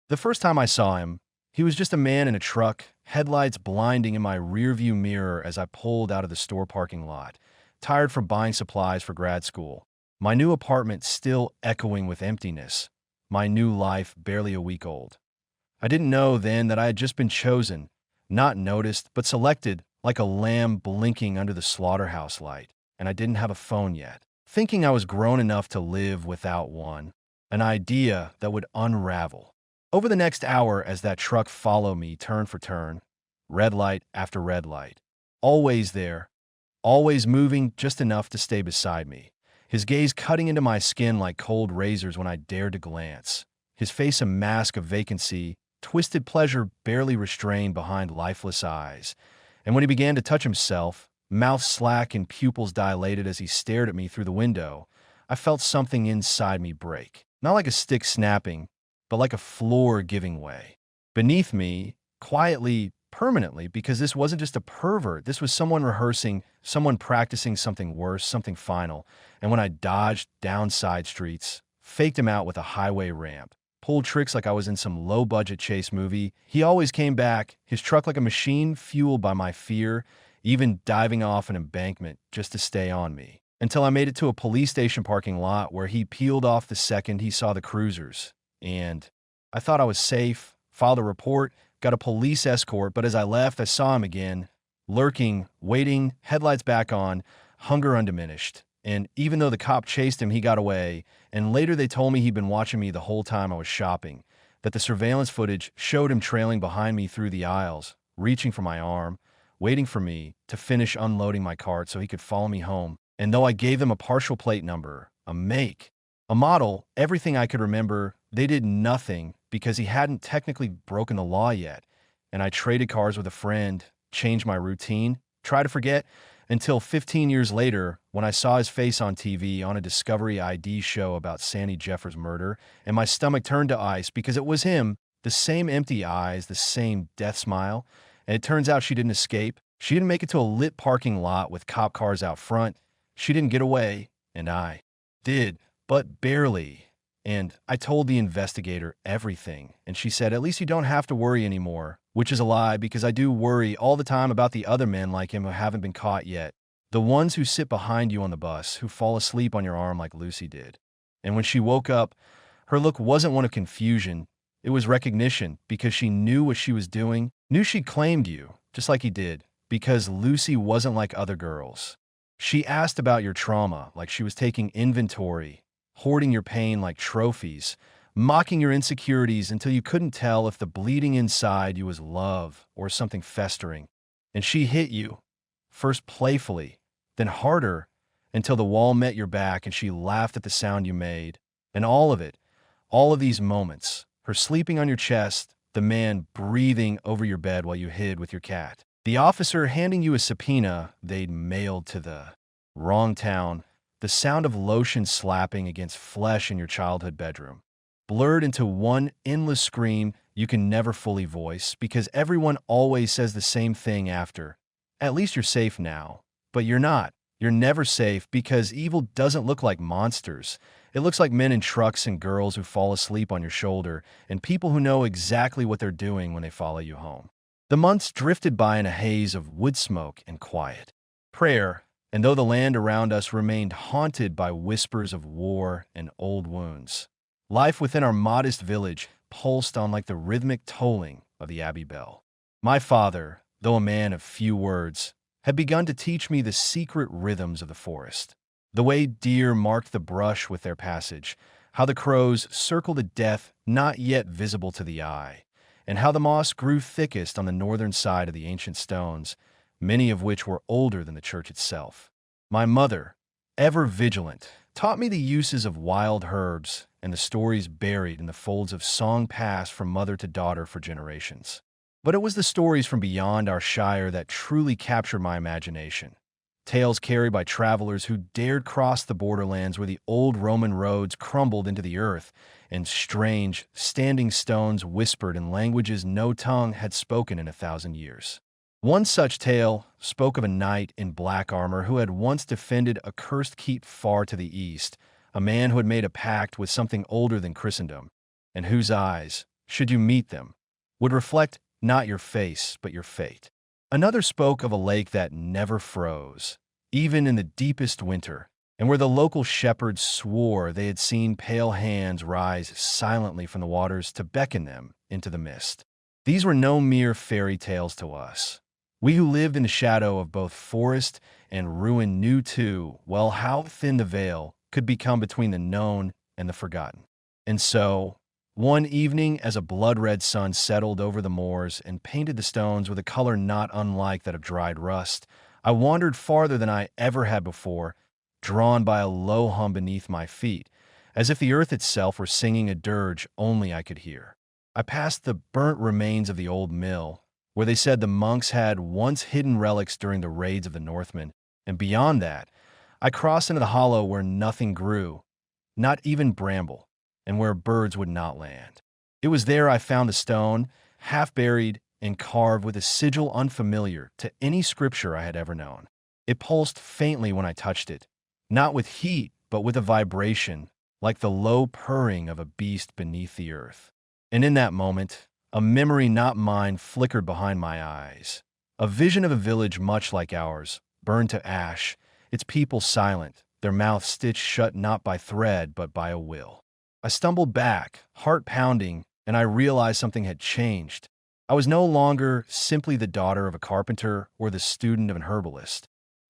The first time I saw him, he was just a man in a truck, headlights blinding in my rearview mirror as I pulled out of the store parking lot, tired from buying supplies for grad school. My new apartment still echoing with emptiness, my new life barely a week old. I didn't know then that I had just been chosen, not noticed, but selected like a lamb blinking under the slaughterhouse light, and I didn't have a phone yet. Thinking I was grown enough to live without one, an idea that would unravel. Over the next hour as that truck followed me turn for turn, red light after red light, always there, always moving just enough to stay beside me, his gaze cutting into my skin like cold razors when I dared to glance, his face a mask of vacancy, twisted pleasure barely restrained behind lifeless eyes, and when he began to touch himself, mouth slack and pupils dilated as he stared at me through the window, I felt something inside me break. Not like a stick snapping, but like a floor giving way. Beneath me, quietly, permanently, because this wasn't just a pervert, this was someone rehearsing, someone practicing something worse, something final, and when I dodged down side streets, faked him out with a highway ramp, pulled tricks like I was in some low-budget chase movie, he always came back, his truck like a machine fueled by my fear, even diving off an embankment just to stay on me, until I made it to a police station parking lot where he peeled off the second he saw the cruisers. And I thought I was safe, filed a report, got a police escort, but as I left, I saw him again, lurking, waiting, headlights back on, hunger undiminished. And even though the cop chased him, he got away, and later they told me he'd been watching me the whole time I was shopping, that the surveillance footage showed him trailing behind me through the aisles, reaching for my arm, waiting for me to finish unloading my cart so he could follow me home. And though I gave them a partial plate number, a make, a model, everything I could remember, they did nothing because he hadn't technically broken the law yet. And I traded cars with a friend, changed my routine, tried to forget, until 15 years later when I saw his face on TV on a Discovery ID show about Sandy Jeffers' murder, and my stomach turned to ice because it was him, the same empty eyes, the same death smile. And it turns out she didn't escape. She didn't make it to a lit parking lot with cop cars out front. She didn't get away, and I did, but barely. And I told the investigator everything, and she said, "At least you don't have to worry anymore," which is a lie because I do worry all the time about the other men like him who haven't been caught yet. The ones who sit behind you on the bus, who fall asleep on your arm like Lucy did. And when she woke up, her look wasn't one of confusion. It was recognition because she knew what she was doing, knew she claimed you, just like he did, because Lucy wasn't like other girls. She asked about your trauma like she was taking inventory, hoarding your pain like trophies, mocking your insecurities until you couldn't tell if the bleeding inside you was love or something festering. And she hit you, first playfully, then harder, until the wall met your back and she laughed at the sound you made. And all of it, all of these moments, her sleeping on your chest, the man breathing over your bed while you hid with your cat, the officer handing you a subpoena they'd mailed to the wrong town, the sound of lotion slapping against flesh in your childhood bedroom, blurred into one endless scream you can never fully voice because everyone always says the same thing after. At least you're safe now. But you're not. You're never safe because evil doesn't look like monsters. It looks like men in trucks and girls who fall asleep on your shoulder and people who know exactly what they're doing when they follow you home. The months drifted by in a haze of wood smoke and quiet. Prayer, and though the land around us remained haunted by whispers of war and old wounds, life within our modest village pulsed on like the rhythmic tolling of the Abbey bell. My father, though a man of few words, had begun to teach me the secret rhythms of the forest. The way deer marked the brush with their passage, how the crows circled a death not yet visible to the eye, and how the moss grew thickest on the northern side of the ancient stones, many of which were older than the church itself. My mother, ever vigilant, taught me the uses of wild herbs and the stories buried in the folds of song passed from mother to daughter for generations. But it was the stories from beyond our shire that truly captured my imagination. Tales carried by travelers who dared cross the borderlands where the old Roman roads crumbled into the earth, and strange, standing stones whispered in languages no tongue had spoken in 1,000 years. One such tale spoke of a knight in black armor who had once defended a cursed keep far to the east, a man who had made a pact with something older than Christendom, and whose eyes, should you meet them, would reflect not your face, but your fate. Another spoke of a lake that never froze, even in the deepest winter, and where the local shepherds swore they had seen pale hands rise silently from the waters to beckon them into the mist. These were no mere fairy tales to us. We who lived in the shadow of both forest and ruin knew too well how thin the veil could become between the known and the forgotten. And so, one evening, as a blood-red sun settled over the moors and painted the stones with a color not unlike that of dried rust, I wandered farther than I ever had before, drawn by a low hum beneath my feet, as if the earth itself were singing a dirge only I could hear. I passed the burnt remains of the old mill, where they said the monks had once hidden relics during the raids of the Northmen, and beyond that, I crossed into the hollow where nothing grew, not even bramble, and where birds would not land. It was there I found the stone, half buried and carved with a sigil unfamiliar to any scripture I had ever known. It pulsed faintly when I touched it, not with heat, but with a vibration, like the low purring of a beast beneath the earth. And in that moment, a memory not mine flickered behind my eyes. A vision of a village much like ours, burned to ash, its people silent, their mouths stitched shut not by thread but by a will. I stumbled back, heart pounding, and I realized something had changed. I was no longer simply the daughter of a carpenter or the student of an herbalist.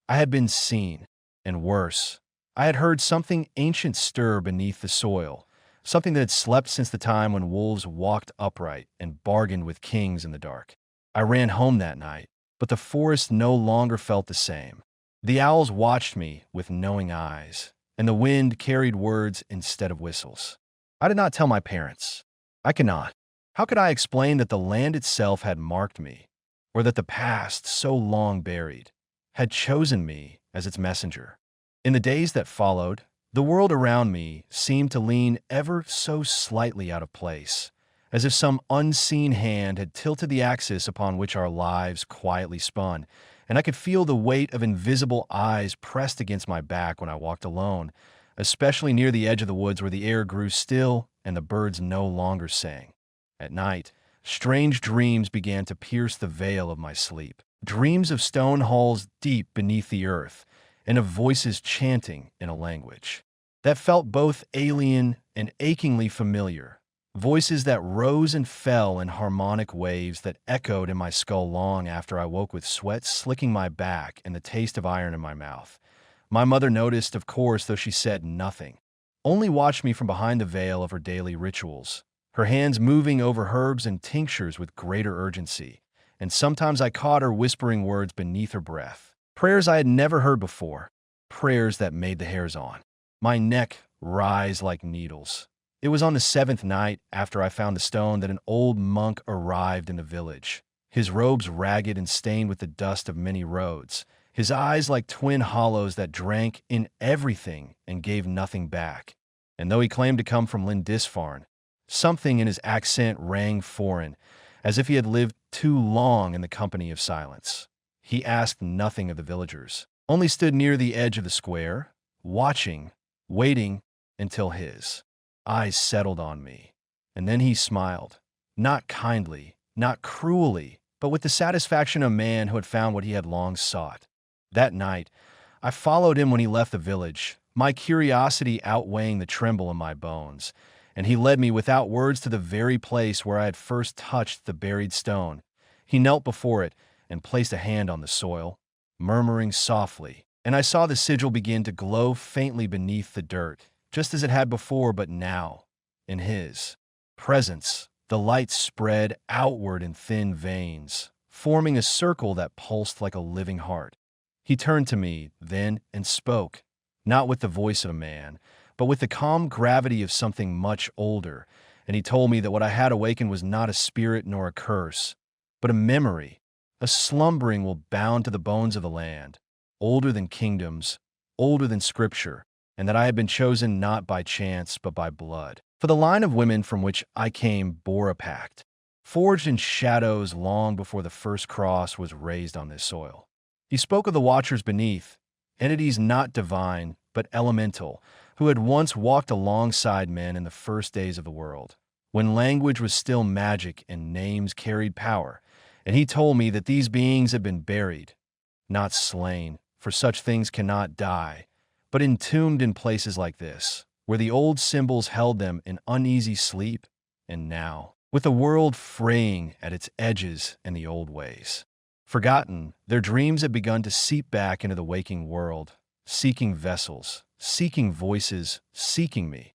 I had been seen, and worse, I had heard something ancient stir beneath the soil, something that had slept since the time when wolves walked upright and bargained with kings in the dark. I ran home that night, but the forest no longer felt the same. The owls watched me with knowing eyes, and the wind carried words instead of whistles. I did not tell my parents. I cannot. How could I explain that the land itself had marked me, or that the past, so long buried, had chosen me as its messenger? In the days that followed, the world around me seemed to lean ever so slightly out of place, as if some unseen hand had tilted the axis upon which our lives quietly spun, and I could feel the weight of invisible eyes pressed against my back when I walked alone, especially near the edge of the woods where the air grew still and the birds no longer sang. At night, strange dreams began to pierce the veil of my sleep, dreams of stone halls deep beneath the earth, and of voices chanting in a language that felt both alien and achingly familiar, voices that rose and fell in harmonic waves that echoed in my skull long after I woke with sweat slicking my back and the taste of iron in my mouth. My mother noticed, of course, though she said nothing, only watched me from behind the veil of her daily rituals, her hands moving over herbs and tinctures with greater urgency, and sometimes I caught her whispering words beneath her breath, prayers I had never heard before, prayers that made the hairs on my neck rise like needles. It was on the 7th night after I found the stone that an old monk arrived in the village, his robes ragged and stained with the dust of many roads, his eyes like twin hollows that drank in everything and gave nothing back. And though he claimed to come from Lindisfarne, something in his accent rang foreign, as if he had lived too long in the company of silence. He asked nothing of the villagers, only stood near the edge of the square, watching, waiting until his eyes settled on me. And then he smiled, not kindly, not cruelly, but with the satisfaction of a man who had found what he had long sought. That night, I followed him when he left the village, my curiosity outweighing the tremble in my bones, and he led me without words to the very place where I had first touched the buried stone. He knelt before it and placed a hand on the soil, murmuring softly, and I saw the sigil begin to glow faintly beneath the dirt, just as it had before, but now, in his presence, the light spread outward in thin veins, forming a circle that pulsed like a living heart. He turned to me, then, and spoke, not with the voice of a man, but with the calm gravity of something much older, and he told me that what I had awakened was not a spirit nor a curse, but a memory, a slumbering will bound to the bones of the land, older than kingdoms, older than scripture, and that I had been chosen not by chance but by blood. For the line of women from which I came bore a pact, forged in shadows long before the first cross was raised on this soil. He spoke of the watchers beneath, entities not divine but elemental, who had once walked alongside men in the first days of the world, when language was still magic and names carried power, and he told me that these beings had been buried, not slain, for such things cannot die, but entombed in places like this, where the old symbols held them in uneasy sleep, and now, with the world fraying at its edges and the old ways. Forgotten, their dreams had begun to seep back into the waking world, seeking vessels, seeking voices, seeking me.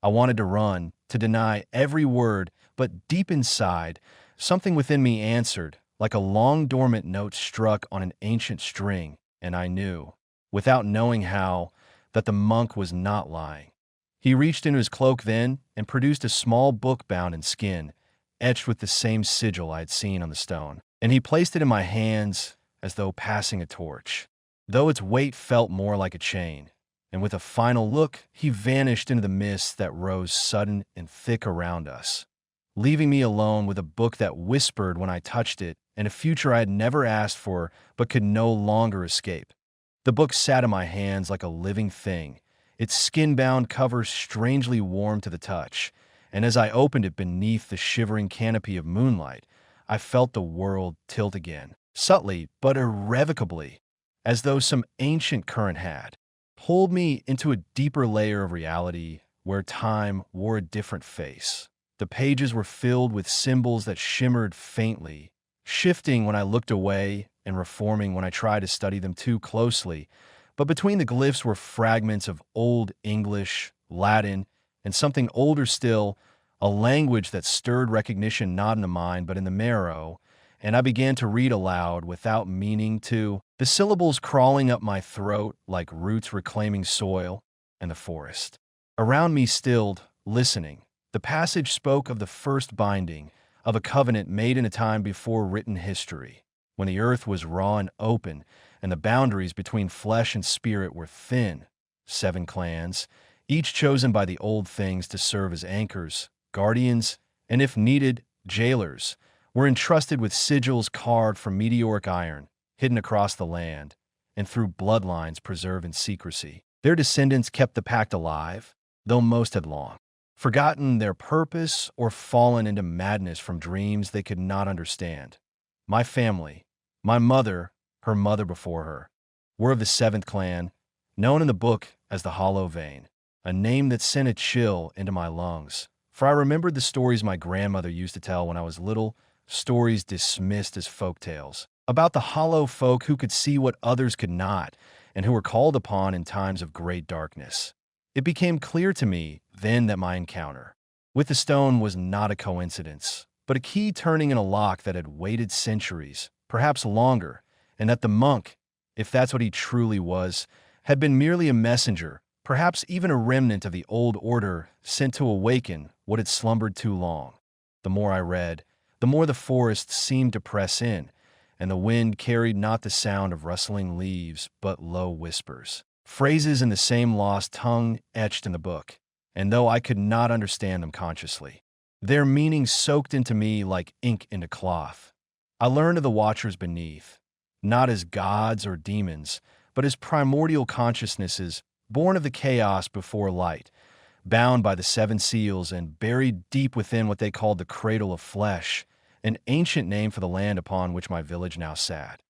I wanted to run, to deny every word, but deep inside, something within me answered, like a long dormant note struck on an ancient string, and I knew, without knowing how, that the monk was not lying. He reached into his cloak then and produced a small book bound in skin, etched with the same sigil I had seen on the stone, and he placed it in my hands as though passing a torch, though its weight felt more like a chain. And with a final look, he vanished into the mist that rose sudden and thick around us, leaving me alone with a book that whispered when I touched it, and a future I had never asked for but could no longer escape. The book sat in my hands like a living thing, its skin-bound cover strangely warm to the touch, and as I opened it beneath the shivering canopy of moonlight, I felt the world tilt again, subtly but irrevocably, as though some ancient current had pulled me into a deeper layer of reality where time wore a different face. The pages were filled with symbols that shimmered faintly, shifting when I looked away and reforming when I tried to study them too closely. But between the glyphs were fragments of Old English, Latin, and something older still, a language that stirred recognition not in the mind but in the marrow, and I began to read aloud without meaning to, the syllables crawling up my throat like roots reclaiming soil and the forest. Around me stilled, listening. The passage spoke of the first binding, of a covenant made in a time before written history, when the earth was raw and open, and the boundaries between flesh and spirit were thin. 7 clans, each chosen by the old things to serve as anchors, guardians, and if needed, jailers, were entrusted with sigils carved from meteoric iron, hidden across the land, and through bloodlines preserved in secrecy. Their descendants kept the pact alive, though most had long forgotten their purpose or fallen into madness from dreams they could not understand. My family, my mother, her mother before her, were of the 7th clan, known in the book as the Hollow Vein, a name that sent a chill into my lungs, for I remembered the stories my grandmother used to tell when I was little, stories dismissed as folk tales, about the hollow folk who could see what others could not, and who were called upon in times of great darkness. It became clear to me then that my encounter with the stone was not a coincidence, but a key turning in a lock that had waited centuries, perhaps longer, and that the monk, if that's what he truly was, had been merely a messenger, perhaps even a remnant of the old order sent to awaken what had slumbered too long. The more I read, the more the forest seemed to press in, and the wind carried not the sound of rustling leaves, but low whispers, phrases in the same lost tongue etched in the book, and though I could not understand them consciously, their meaning soaked into me like ink into cloth. I learned of the watchers beneath, not as gods or demons, but as primordial consciousnesses born of the chaos before light, bound by the 7 seals and buried deep within what they called the cradle of flesh, an ancient name for the land upon which my village now sat.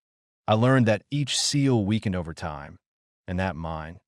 I learned that each seal weakened over time, and that mine,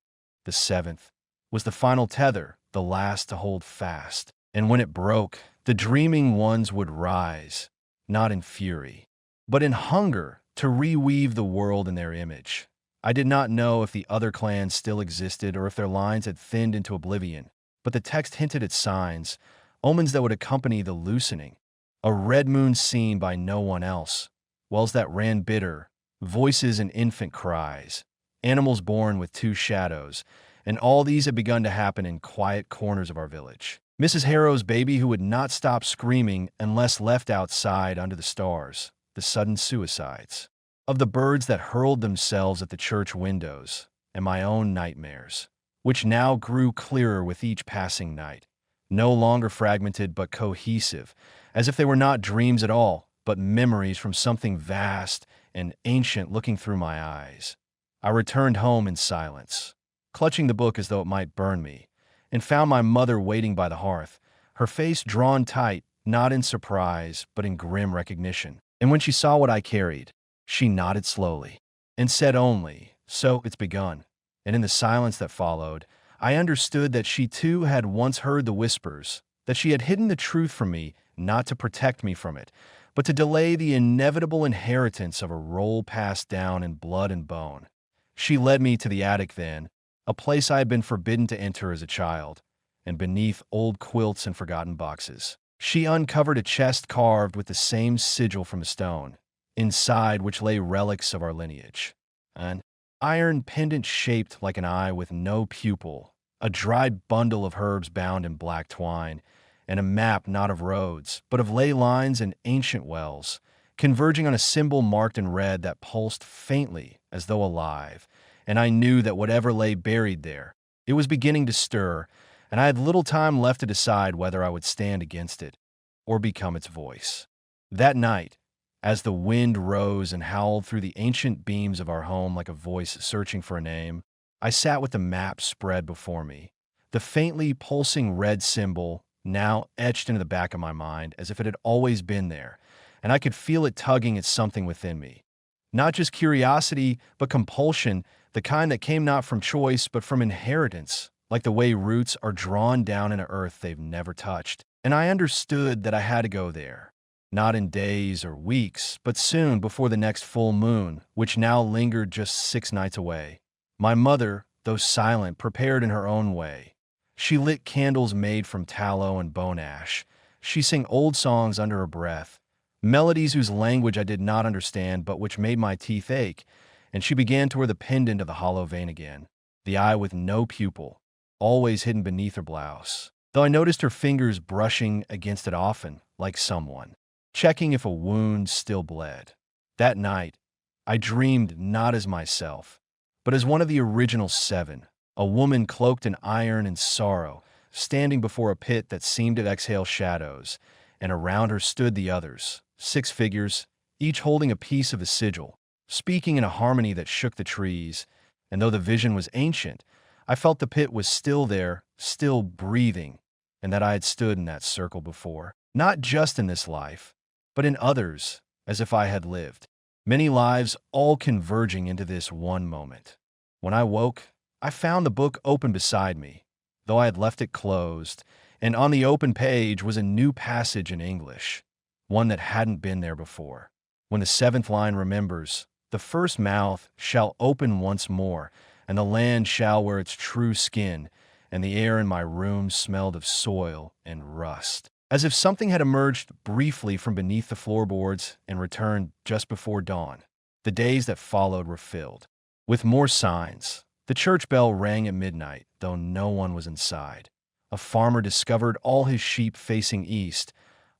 the 7th, was the final tether, the last to hold fast. And when it broke, the dreaming ones would rise, not in fury, but in hunger to reweave the world in their image. I did not know if the other clans still existed or if their lines had thinned into oblivion, but the text hinted at signs, omens that would accompany the loosening. A red moon seen by no one else, wells that ran bitter, voices and infant cries, animals born with 2 shadows, and all these had begun to happen in quiet corners of our village. Mrs. Harrow's baby who would not stop screaming unless left outside under the stars, the sudden suicides of the birds that hurled themselves at the church windows, and my own nightmares, which now grew clearer with each passing night, no longer fragmented but cohesive, as if they were not dreams at all, but memories from something vast and ancient looking through my eyes. I returned home in silence, clutching the book as though it might burn me, and found my mother waiting by the hearth, her face drawn tight, not in surprise, but in grim recognition. And when she saw what I carried, she nodded slowly and said only, "So it's begun." And in the silence that followed, I understood that she too had once heard the whispers, that she had hidden the truth from me, not to protect me from it, but to delay the inevitable inheritance of a role passed down in blood and bone. She led me to the attic then, a place I had been forbidden to enter as a child, and beneath old quilts and forgotten boxes, she uncovered a chest carved with the same sigil from a stone, inside which lay relics of our lineage. An iron pendant shaped like an eye with no pupil, a dried bundle of herbs bound in black twine, and a map not of roads, but of ley lines and ancient wells, converging on a symbol marked in red that pulsed faintly as though alive. And I knew that whatever lay buried there, it was beginning to stir, and I had little time left to decide whether I would stand against it or become its voice. That night, as the wind rose and howled through the ancient beams of our home like a voice searching for a name, I sat with the map spread before me, the faintly pulsing red symbol now etched into the back of my mind as if it had always been there, and I could feel it tugging at something within me. Not just curiosity, but compulsion, the kind that came not from choice, but from inheritance, like the way roots are drawn down into earth they've never touched. And I understood that I had to go there, not in days or weeks, but soon before the next full moon, which now lingered just 6 nights away. My mother, though silent, prepared in her own way. She lit candles made from tallow and bone ash. She sang old songs under her breath, melodies whose language I did not understand but which made my teeth ache, and she began to wear the pendant of the hollow vein again, the eye with no pupil, always hidden beneath her blouse, though I noticed her fingers brushing against it often, like someone, checking if a wound still bled. That night, I dreamed not as myself, but as one of the original 7, a woman cloaked in iron and sorrow, standing before a pit that seemed to exhale shadows, and around her stood the others, 6 figures, each holding a piece of a sigil, speaking in a harmony that shook the trees, and though the vision was ancient, I felt the pit was still there, still breathing, and that I had stood in that circle before, not just in this life, but in others, as if I had lived. Many lives all converging into this one moment. When I woke, I found the book open beside me, though I had left it closed, and on the open page was a new passage in English, one that hadn't been there before. When the 7th line remembers, "The first mouth shall open once more, and the land shall wear its true skin," and the air in my room smelled of soil and rust, as if something had emerged briefly from beneath the floorboards and returned just before dawn. The days that followed were filled with more signs. The church bell rang at midnight, though no one was inside. A farmer discovered all his sheep facing east,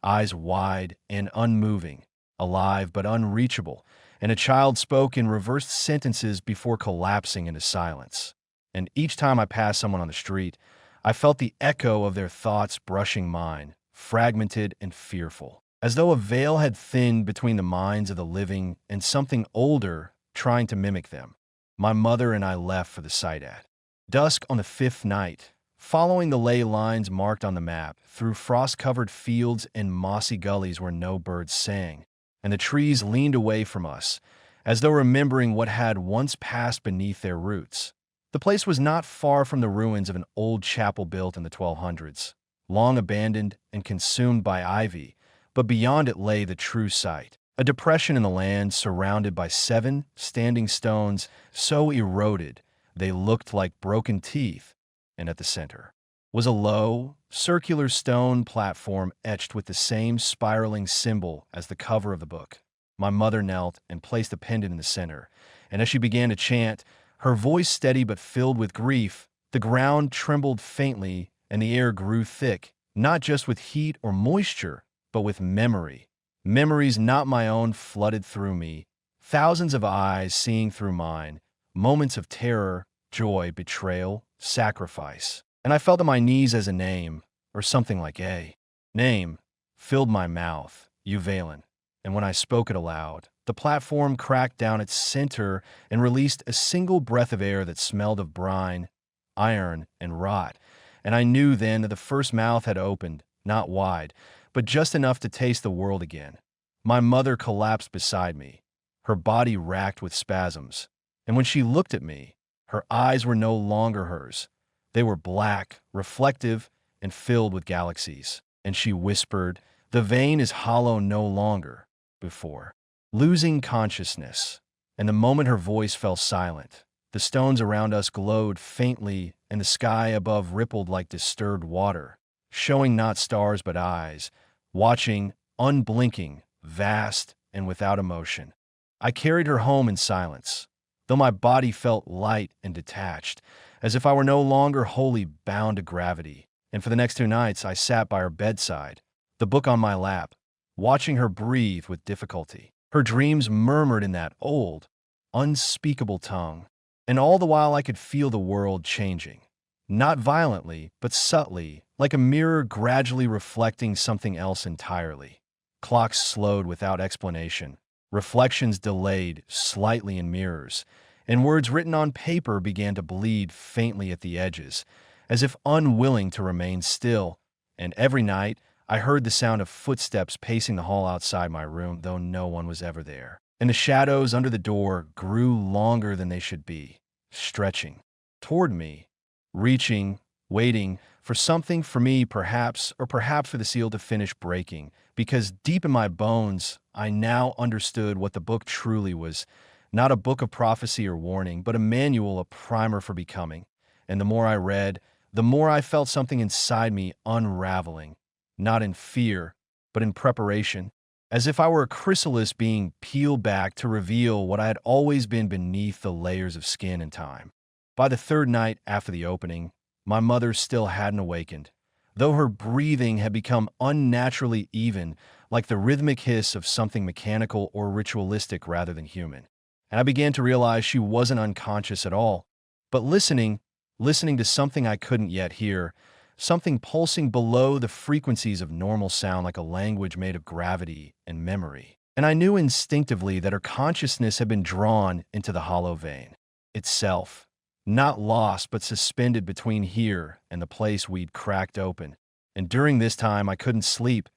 eyes wide and unmoving, alive but unreachable, and a child spoke in reversed sentences before collapsing into silence. And each time I passed someone on the street, I felt the echo of their thoughts brushing mine, fragmented and fearful, as though a veil had thinned between the minds of the living and something older trying to mimic them. My mother and I left for the site at dusk on the 5th night, following the ley lines marked on the map, through frost-covered fields and mossy gullies where no birds sang, and the trees leaned away from us, as though remembering what had once passed beneath their roots. The place was not far from the ruins of an old chapel built in the 1200s, long abandoned and consumed by ivy, but beyond it lay the true site, a depression in the land surrounded by 7 standing stones so eroded they looked like broken teeth, and at the center was a low, circular stone platform etched with the same spiraling symbol as the cover of the book. My mother knelt and placed the pendant in the center, and as she began to chant, her voice steady but filled with grief, the ground trembled faintly and the air grew thick, not just with heat or moisture, but with memory. Memories not my own flooded through me, thousands of eyes seeing through mine, moments of terror, joy, betrayal, sacrifice. And I felt on my knees as a name, or something like a name, filled my mouth, Uvalin. And when I spoke it aloud, the platform cracked down its center and released a single breath of air that smelled of brine, iron, and rot. And I knew then that the first mouth had opened, not wide, but just enough to taste the world again. My mother collapsed beside me, her body racked with spasms. And when she looked at me, her eyes were no longer hers. They were black, reflective, and filled with galaxies. And she whispered, "The vein is hollow no longer." Before losing consciousness, and the moment her voice fell silent, the stones around us glowed faintly and the sky above rippled like disturbed water, showing not stars but eyes, watching, unblinking, vast and without emotion. I carried her home in silence, though my body felt light and detached, as if I were no longer wholly bound to gravity. And for the next 2 nights, I sat by her bedside, the book on my lap, watching her breathe with difficulty. Her dreams murmured in that old, unspeakable tongue, and all the while I could feel the world changing. Not violently, but subtly, like a mirror gradually reflecting something else entirely. Clocks slowed without explanation, reflections delayed slightly in mirrors, and words written on paper began to bleed faintly at the edges, as if unwilling to remain still. And every night, I heard the sound of footsteps pacing the hall outside my room, though no one was ever there. And the shadows under the door grew longer than they should be, stretching toward me, reaching, waiting for something, for me perhaps, or perhaps for the seal to finish breaking, because deep in my bones, I now understood what the book truly was. Not a book of prophecy or warning, but a manual, a primer for becoming. And the more I read, the more I felt something inside me unraveling, not in fear, but in preparation, as if I were a chrysalis being peeled back to reveal what I had always been beneath the layers of skin and time. By the third night after the opening, my mother still hadn't awakened, though her breathing had become unnaturally even, like the rhythmic hiss of something mechanical or ritualistic rather than human. And I began to realize she wasn't unconscious at all, but listening to something I couldn't yet hear, something pulsing below the frequencies of normal sound, like a language made of gravity and memory. And I knew instinctively that her consciousness had been drawn into the hollow vein itself, not lost but suspended between here and the place we'd cracked open. And during this time I couldn't sleep,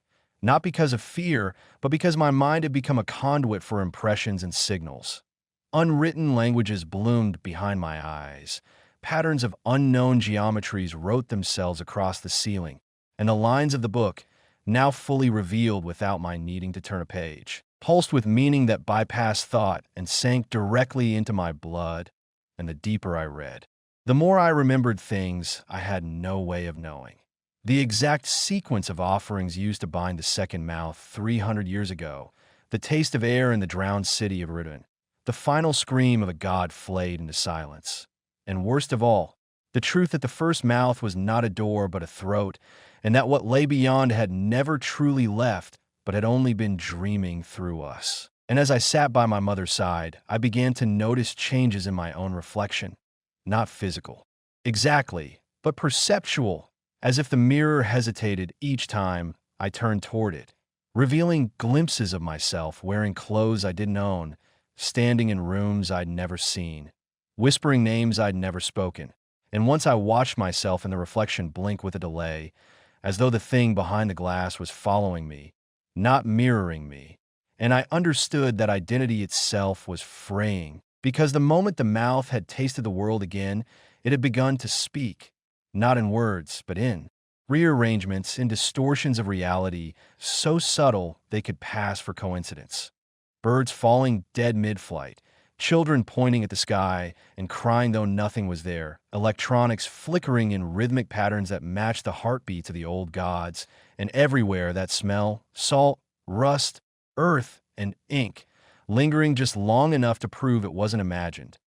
not because of fear, but because my mind had become a conduit for impressions and signals. Unwritten languages bloomed behind my eyes. Patterns of unknown geometries wrote themselves across the ceiling, and the lines of the book, now fully revealed without my needing to turn a page, pulsed with meaning that bypassed thought and sank directly into my blood. And the deeper I read, the more I remembered things I had no way of knowing. The exact sequence of offerings used to bind the second mouth 300 years ago, the taste of air in the drowned city of Rearview, the final scream of a god flayed into silence. And worst of all, the truth that the first mouth was not a door but a throat, and that what lay beyond had never truly left, but had only been dreaming through us. And as I sat by my mother's side, I began to notice changes in my own reflection. Not physical, exactly, but perceptual, as if the mirror hesitated each time I turned toward it, revealing glimpses of myself wearing clothes I didn't own, standing in rooms I'd never seen, whispering names I'd never spoken. And once I watched myself in the reflection blink with a delay, as though the thing behind the glass was following me, not mirroring me. And I understood that identity itself was fraying, because the moment the mouth had tasted the world again, it had begun to speak, not in words, but in rearrangements, in distortions of reality, so subtle they could pass for coincidence. Birds falling dead mid-flight, children pointing at the sky and crying though nothing was there, electronics flickering in rhythmic patterns that matched the heartbeats of the old gods, and everywhere that smell, salt, rust, earth, and ink, lingering just long enough to prove it wasn't imagined.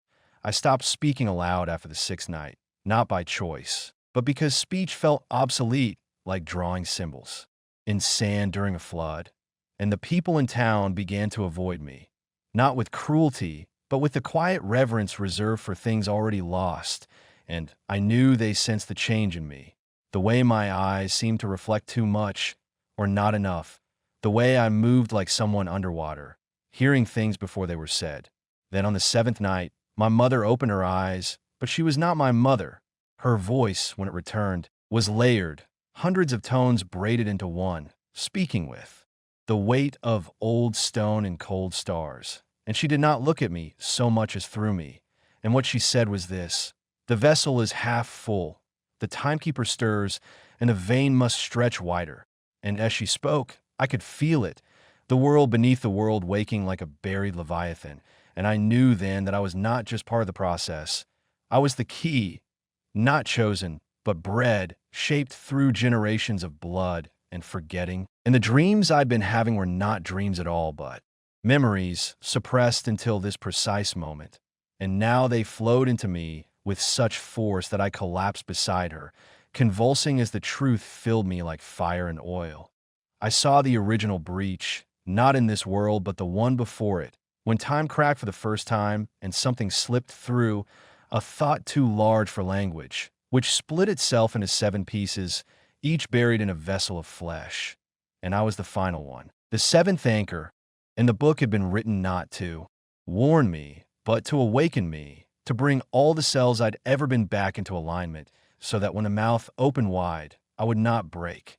I stopped speaking aloud after the sixth night, not by choice, but because speech felt obsolete, like drawing symbols in sand during a flood, and the people in town began to avoid me, not with cruelty, but with the quiet reverence reserved for things already lost, and I knew they sensed the change in me, the way my eyes seemed to reflect too much, or not enough, the way I moved like someone underwater, hearing things before they were said. Then on the seventh night, my mother opened her eyes, but she was not my mother. Her voice, when it returned, was layered, hundreds of tones braided into one, speaking with the weight of old stone and cold stars. And she did not look at me so much as through me. And what she said was this: "The vessel is half full. The timekeeper stirs, and the vein must stretch wider." And as she spoke, I could feel it, the world beneath the world waking like a buried leviathan. And I knew then that I was not just part of the process. I was the key, not chosen, but bred, shaped through generations of blood and forgetting. And the dreams I'd been having were not dreams at all, but memories suppressed until this precise moment. And now they flowed into me with such force that I collapsed beside her, convulsing as the truth filled me like fire and oil. I saw the original breach, not in this world, but the one before it, when time cracked for the first time and something slipped through, a thought too large for language, which split itself into 7 pieces, each buried in a vessel of flesh. And I was the final one, the 7th anchor, and the book had been written not to warn me, but to awaken me, to bring all the cells I'd ever been back into alignment, so that when the mouth opened wide, I would not break.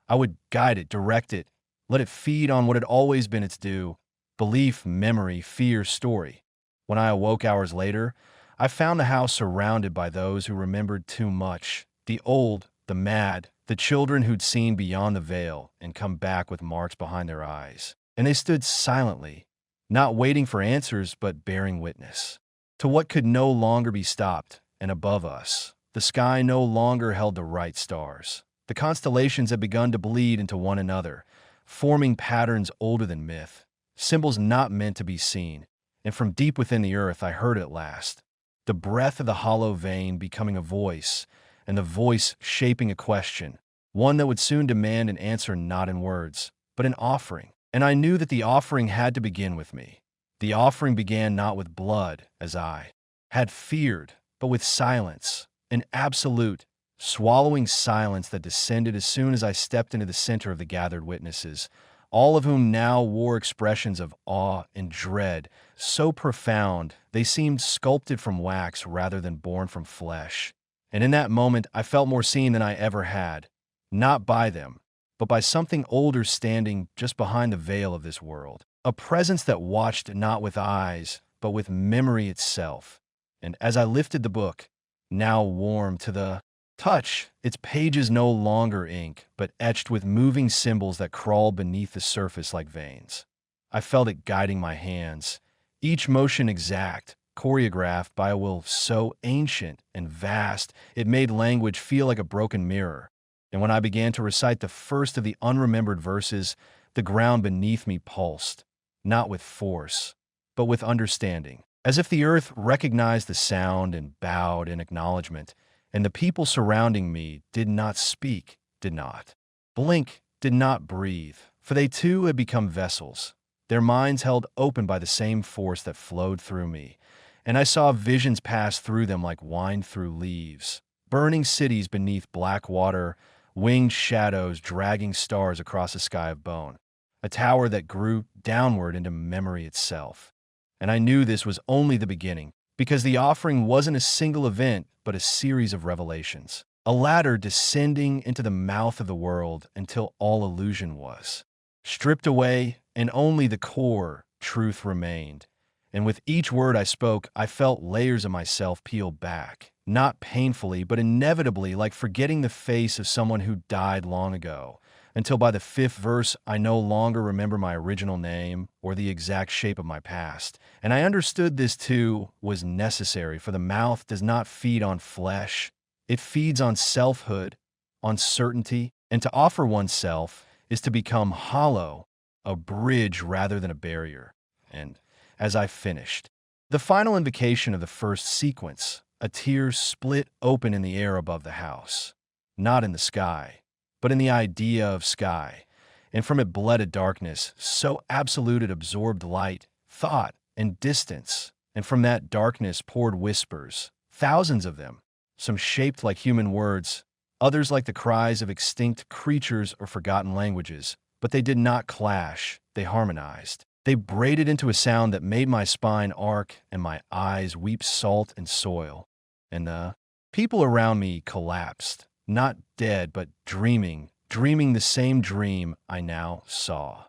I would guide it, direct it, let it feed on what had always been its due: belief, memory, fear, story. When I awoke hours later, I found the house surrounded by those who remembered too much: the old, the mad, the children who'd seen beyond the veil and come back with marks behind their eyes. And they stood silently, not waiting for answers, but bearing witness to what could no longer be stopped. And above us, the sky no longer held the right stars. The constellations had begun to bleed into one another, forming patterns older than myth, symbols not meant to be seen. And from deep within the earth I heard at last, the breath of the hollow vein becoming a voice, and the voice shaping a question, one that would soon demand an answer not in words, but in offering. And I knew that the offering had to begin with me. The offering began not with blood, as I had feared, but with silence, an absolute, swallowing silence that descended as soon as I stepped into the center of the gathered witnesses, all of whom now wore expressions of awe and dread, so profound they seemed sculpted from wax rather than born from flesh. And in that moment I felt more seen than I ever had, not by them, but by something older standing just behind the veil of this world, a presence that watched not with eyes, but with memory itself. And as I lifted the book, now warm to the touch, its pages no longer ink, but etched with moving symbols that crawled beneath the surface like veins, I felt it guiding my hands, each motion exact, choreographed by a will so ancient and vast it made language feel like a broken mirror. And when I began to recite the first of the unremembered verses, the ground beneath me pulsed, not with force, but with understanding, as if the earth recognized the sound and bowed in acknowledgement. And the people surrounding me did not speak, did not blink, did not breathe, for they too had become vessels, their minds held open by the same force that flowed through me. And I saw visions pass through them like wine through leaves, burning cities beneath black water, winged shadows dragging stars across a sky of bone, a tower that grew downward into memory itself. And I knew this was only the beginning, because the offering wasn't a single event, but a series of revelations, a ladder descending into the mouth of the world until all illusion was stripped away and only the core truth remained. And with each word I spoke, I felt layers of myself peel back, not painfully, but inevitably, like forgetting the face of someone who died long ago, until by the 5th verse I no longer remember my original name or the exact shape of my past. And I understood this too was necessary, for the mouth does not feed on flesh. It feeds on selfhood, on certainty, and to offer oneself is to become hollow, a bridge rather than a barrier. And as I finished the final invocation of the first sequence, a tear split open in the air above the house, not in the sky, but in the idea of sky, and from it bled a darkness so absolute it absorbed light, thought, and distance, and from that darkness poured whispers, thousands of them, some shaped like human words, others like the cries of extinct creatures or forgotten languages, but they did not clash, they harmonized. They braided into a sound that made my spine arc and my eyes weep salt and soil. And the people around me collapsed, not dead, but dreaming the same dream I now saw.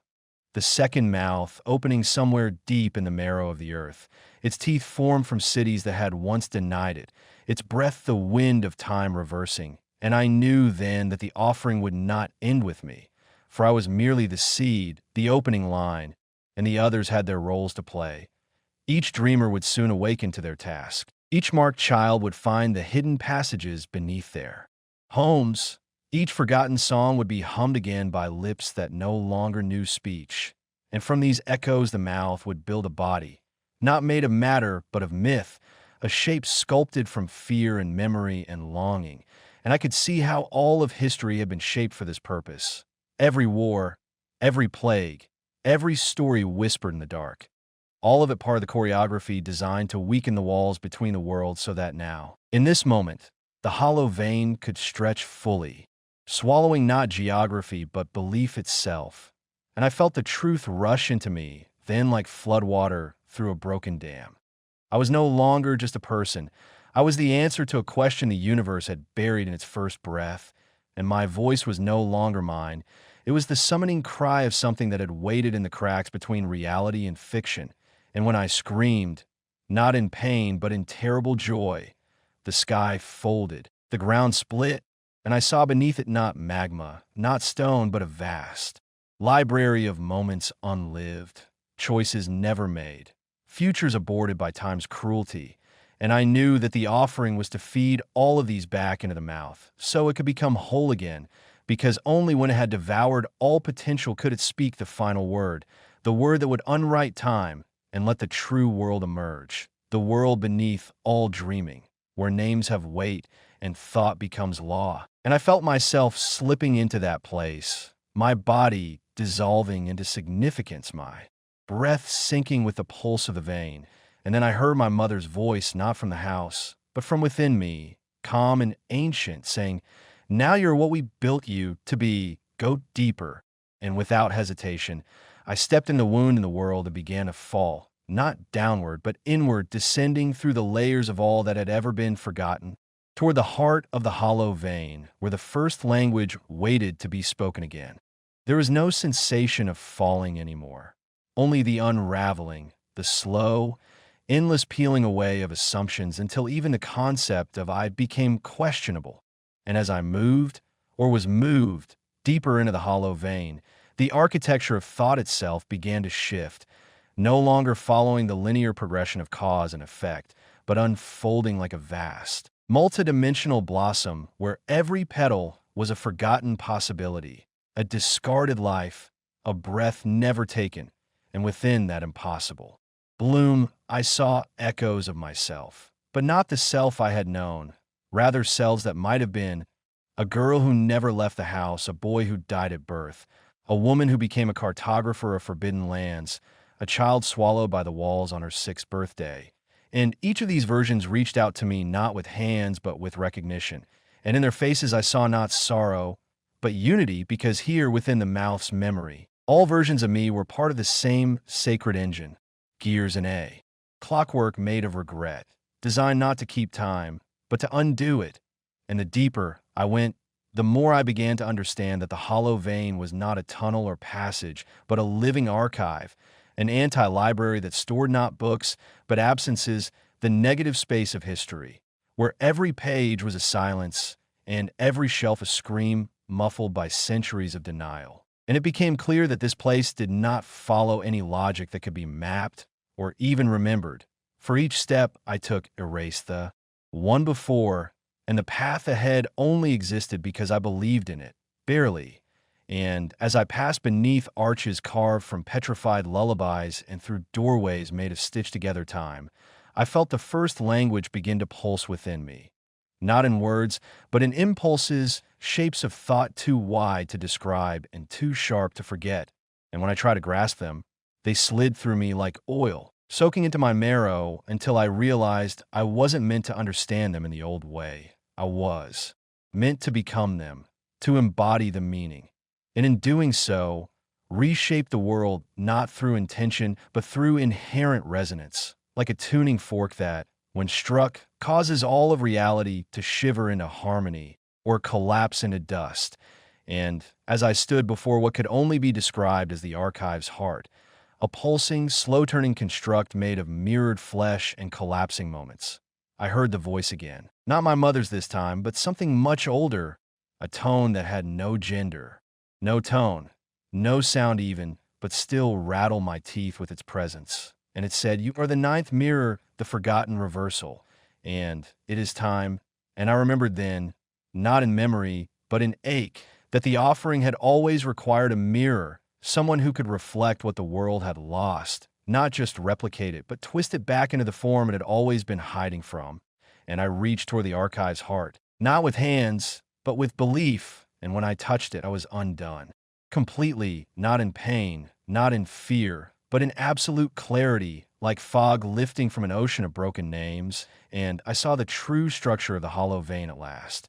The second mouth, opening somewhere deep in the marrow of the earth, its teeth formed from cities that had once denied it, its breath the wind of time reversing, and I knew then that the offering would not end with me, for I was merely the seed, the opening line, and the others had their roles to play. Each dreamer would soon awaken to their task. Each marked child would find the hidden passages beneath their homes. Each forgotten song would be hummed again by lips that no longer knew speech. And from these echoes the mouth would build a body, not made of matter but of myth, a shape sculpted from fear and memory and longing. And I could see how all of history had been shaped for this purpose. Every war, every plague, every story whispered in the dark. All of it part of the choreography designed to weaken the walls between the worlds so that now, in this moment, the hollow vein could stretch fully, swallowing not geography but belief itself. And I felt the truth rush into me, then like floodwater through a broken dam. I was no longer just a person. I was the answer to a question the universe had buried in its first breath, and my voice was no longer mine. It was the summoning cry of something that had waited in the cracks between reality and fiction. And when I screamed, not in pain but in terrible joy, the sky folded, the ground split, and I saw beneath it not magma, not stone, but a vast library of moments unlived, choices never made, futures aborted by time's cruelty. And I knew that the offering was to feed all of these back into the mouth, so it could become whole again, because only when it had devoured all potential could it speak the final word, the word that would unwrite time and let the true world emerge, the world beneath all dreaming, where names have weight and thought becomes law. And I felt myself slipping into that place, my body dissolving into significance, my breath sinking with the pulse of the vein. And then I heard my mother's voice, not from the house, but from within me, calm and ancient, saying, "Now you're what we built you to be. Go deeper." And without hesitation, I stepped in the wound in the world and began to fall, not downward, but inward, descending through the layers of all that had ever been forgotten, toward the heart of the hollow vein, where the first language waited to be spoken again. There was no sensation of falling anymore, only the unraveling, the slow, endless peeling away of assumptions until even the concept of I became questionable. And as I moved, or was moved, deeper into the hollow vein, the architecture of thought itself began to shift, no longer following the linear progression of cause and effect, but unfolding like a vast, multidimensional blossom where every petal was a forgotten possibility, a discarded life, a breath never taken, and within that impossible bloom, I saw echoes of myself, but not the self I had known, rather selves that might have been a girl who never left the house, a boy who died at birth, a woman who became a cartographer of forbidden lands, a child swallowed by the walls on her 6th birthday. And each of these versions reached out to me not with hands but with recognition, and in their faces I saw not sorrow, but unity, because here within the mouth's memory, all versions of me were part of the same sacred engine, gears in A, clockwork made of regret, designed not to keep time, but to undo it. And the deeper I went, the more I began to understand that the hollow vein was not a tunnel or passage, but a living archive, an anti-library that stored not books, but absences, the negative space of history, where every page was a silence and every shelf a scream muffled by centuries of denial. And it became clear that this place did not follow any logic that could be mapped or even remembered. For each step I took erased the one before, and the path ahead only existed because I believed in it, barely. And as I passed beneath arches carved from petrified lullabies and through doorways made of stitched-together time, I felt the first language begin to pulse within me. Not in words, but in impulses, shapes of thought too wide to describe and too sharp to forget. And when I tried to grasp them, they slid through me like oil, soaking into my marrow until I realized I wasn't meant to understand them in the old way. I was meant to become them, to embody the meaning. And in doing so, reshape the world not through intention, but through inherent resonance, like a tuning fork that, when struck, causes all of reality to shiver into harmony. or collapse into dust. And as I stood before what could only be described as the archive's heart, a pulsing, slow-turning construct made of mirrored flesh and collapsing moments, I heard the voice again. Not my mother's this time, but something much older, a tone that had no gender. No tone, no sound even, but still rattled my teeth with its presence. And it said, "You are the ninth mirror, the forgotten reversal. And it is time." And I remembered then, not in memory, but in ache, that the offering had always required a mirror, someone who could reflect what the world had lost, not just replicate it, but twist it back into the form it had always been hiding from. And I reached toward the archive's heart, not with hands, but with belief, and when I touched it, I was undone. Completely, not in pain, not in fear, but in absolute clarity, like fog lifting from an ocean of broken names, and I saw the true structure of the hollow vein at last.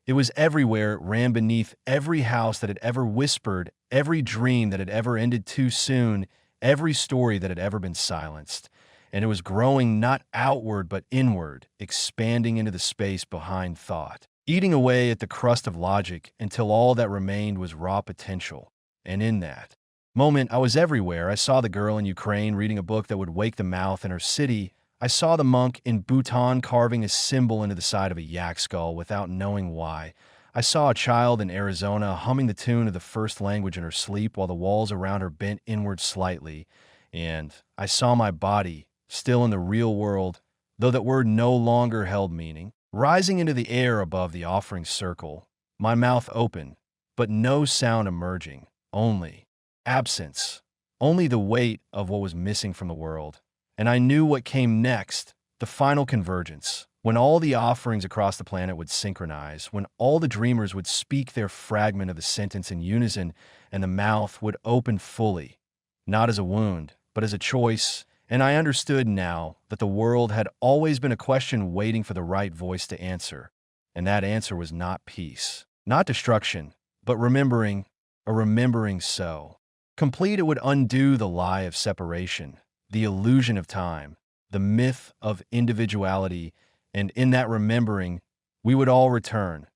It was everywhere, it ran beneath every house that had ever whispered, every dream that had ever ended too soon, every story that had ever been silenced. And it was growing not outward but inward, expanding into the space behind thought, eating away at the crust of logic until all that remained was raw potential. And in that moment, I was everywhere. I saw the girl in Ukraine reading a book that would wake the mouth in her city. I saw the monk in Bhutan carving a symbol into the side of a yak skull without knowing why. I saw a child in Arizona humming the tune of the first language in her sleep while the walls around her bent inward slightly. And I saw my body, still in the real world, though that word no longer held meaning, rising into the air above the offering circle, my mouth open, but no sound emerging, only absence, only the weight of what was missing from the world. And I knew what came next, the final convergence, when all the offerings across the planet would synchronize, when all the dreamers would speak their fragment of the sentence in unison, and the mouth would open fully, not as a wound, but as a choice. And I understood now that the world had always been a question waiting for the right voice to answer. And that answer was not peace, not destruction, but remembering, a remembering so. Complete, it would undo the lie of separation, the illusion of time, the myth of individuality, and in that remembering, we would all return,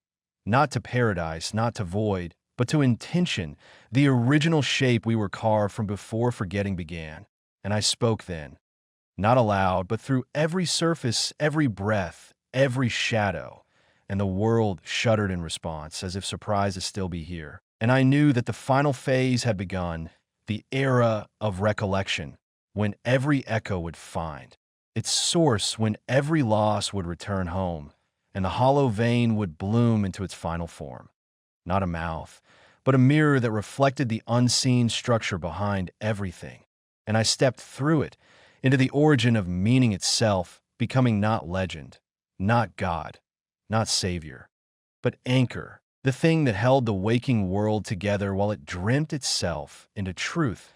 not to paradise, not to void, but to intention, the original shape we were carved from before forgetting began. And I spoke then, not aloud, but through every surface, every breath, every shadow, and the world shuddered in response, as if surprised to still be here. And I knew that the final phase had begun, the era of recollection, when every echo would find its source, when every loss would return home, and the hollow vein would bloom into its final form. Not a mouth, but a mirror that reflected the unseen structure behind everything. And I stepped through it, into the origin of meaning itself, becoming not legend, not God, not savior, but anchor, the thing that held the waking world together while it dreamt itself into truth.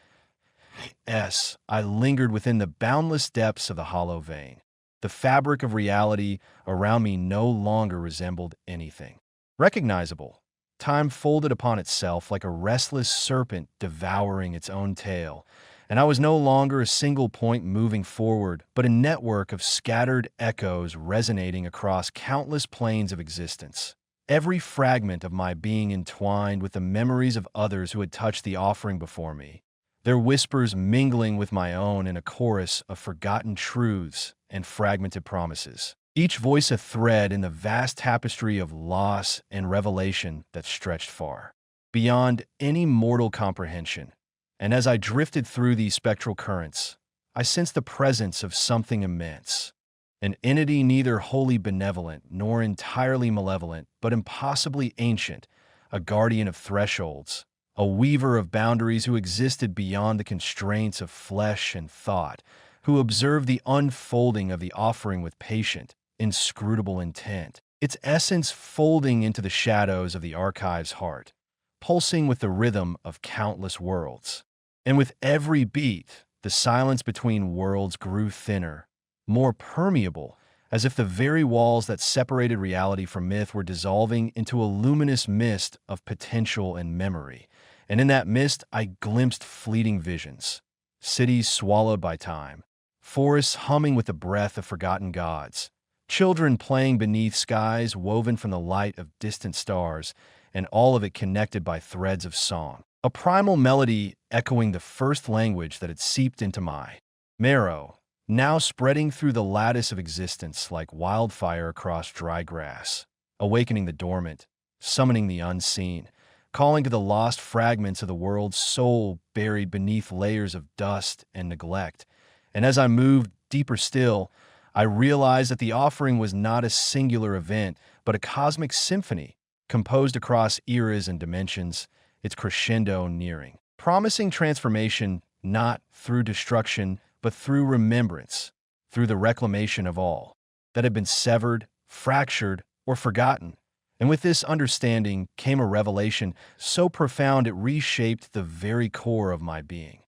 I lingered within the boundless depths of the hollow vein. The fabric of reality around me no longer resembled anything recognizable. Time folded upon itself like a restless serpent devouring its own tail, and I was no longer a single point moving forward, but a network of scattered echoes resonating across countless planes of existence. Every fragment of my being entwined with the memories of others who had touched the offering before me, their whispers mingling with my own in a chorus of forgotten truths and fragmented promises. Each voice a thread in the vast tapestry of loss and revelation that stretched far, beyond any mortal comprehension. And as I drifted through these spectral currents, I sensed the presence of something immense, an entity neither wholly benevolent nor entirely malevolent, but impossibly ancient, a guardian of thresholds, a weaver of boundaries who existed beyond the constraints of flesh and thought, who observed the unfolding of the offering with patient, inscrutable intent, its essence folding into the shadows of the archive's heart, pulsing with the rhythm of countless worlds. And with every beat, the silence between worlds grew thinner, more permeable, as if the very walls that separated reality from myth were dissolving into a luminous mist of potential and memory. And in that mist, I glimpsed fleeting visions, cities swallowed by time, forests humming with the breath of forgotten gods, Children playing beneath skies woven from the light of distant stars, and all of it connected by threads of song. A primal melody echoing the first language that had seeped into my marrow, now spreading through the lattice of existence like wildfire across dry grass, awakening the dormant, summoning the unseen, calling to the lost fragments of the world's soul buried beneath layers of dust and neglect. And as I moved deeper still, I realized that the offering was not a singular event, but a cosmic symphony, composed across eras and dimensions, its crescendo nearing, promising transformation not through destruction, but through remembrance, through the reclamation of all that had been severed, fractured, or forgotten. And with this understanding came a revelation so profound it reshaped the very core of my being,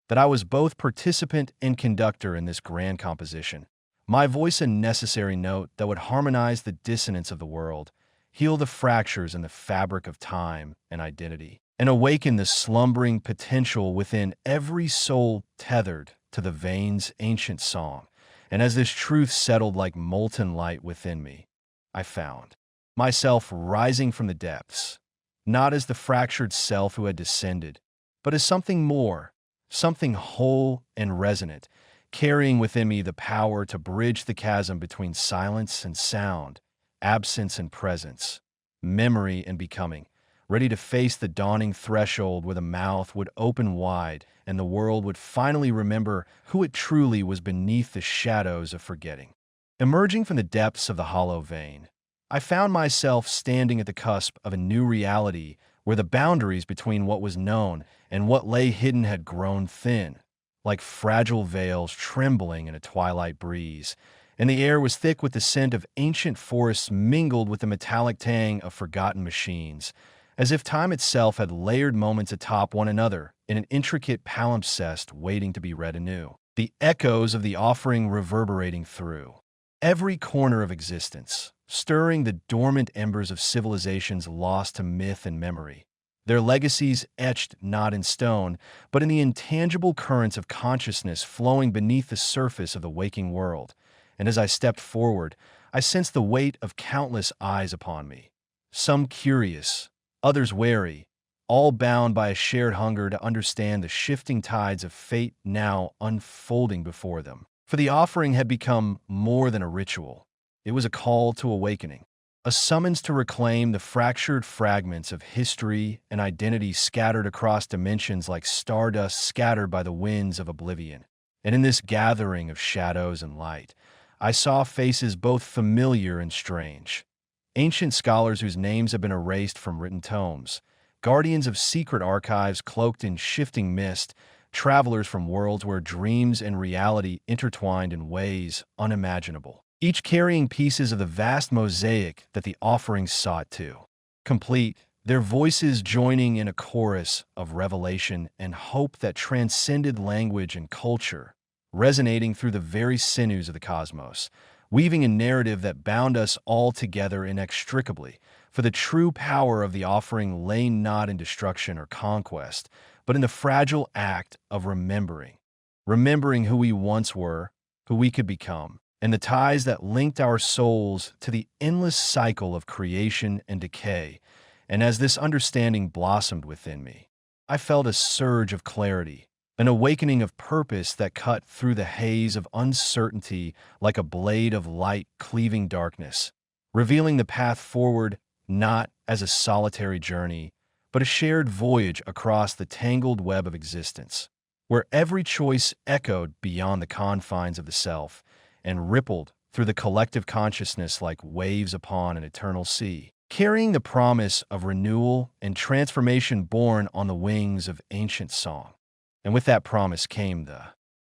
that I was both participant and conductor in this grand composition, my voice a necessary note that would harmonize the dissonance of the world, heal the fractures in the fabric of time and identity, and awaken the slumbering potential within every soul tethered to the veins' ancient song. And as this truth settled like molten light within me, I found myself rising from the depths, not as the fractured self who had descended, but as something more, something whole and resonant, carrying within me the power to bridge the chasm between silence and sound, absence and presence, memory and becoming, ready to face the dawning threshold where the mouth would open wide and the world would finally remember who it truly was beneath the shadows of forgetting. Emerging from the depths of the hollow vein, I found myself standing at the cusp of a new reality where the boundaries between what was known and what lay hidden had grown thin, like fragile veils trembling in a twilight breeze, and the air was thick with the scent of ancient forests mingled with the metallic tang of forgotten machines, as if time itself had layered moments atop one another in an intricate palimpsest waiting to be read anew. The echoes of the offering reverberating through every corner of existence, stirring the dormant embers of civilizations lost to myth and memory, their legacies etched not in stone, but in the intangible currents of consciousness flowing beneath the surface of the waking world. And as I stepped forward, I sensed the weight of countless eyes upon me, some curious, others wary, all bound by a shared hunger to understand the shifting tides of fate now unfolding before them. For the offering had become more than a ritual. It was a call to awakening, a summons to reclaim the fractured fragments of history and identity scattered across dimensions like stardust scattered by the winds of oblivion. And in this gathering of shadows and light, I saw faces both familiar and strange. Ancient scholars whose names have been erased from written tomes, guardians of secret archives cloaked in shifting mist, travelers from worlds where dreams and reality intertwined in ways unimaginable, each carrying pieces of the vast mosaic that the offering sought to complete, their voices joining in a chorus of revelation and hope that transcended language and culture, resonating through the very sinews of the cosmos, weaving a narrative that bound us all together inextricably. For the true power of the offering lay not in destruction or conquest, but in the fragile act of remembering who we once were, who we could become, and the ties that linked our souls to the endless cycle of creation and decay. And as this understanding blossomed within me, I felt a surge of clarity, an awakening of purpose that cut through the haze of uncertainty like a blade of light cleaving darkness, revealing the path forward not as a solitary journey, but a shared voyage across the tangled web of existence, where every choice echoed beyond the confines of the self and rippled through the collective consciousness like waves upon an eternal sea, carrying the promise of renewal and transformation born on the wings of ancient song. And with that promise came the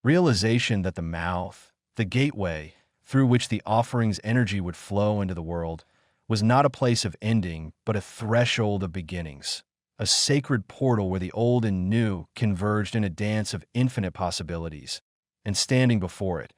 realization that the mouth, the gateway through which the offering's energy would flow into the world, was not a place of ending, but a threshold of beginnings, a sacred portal where the old and new converged in a dance of infinite possibilities. And standing before it,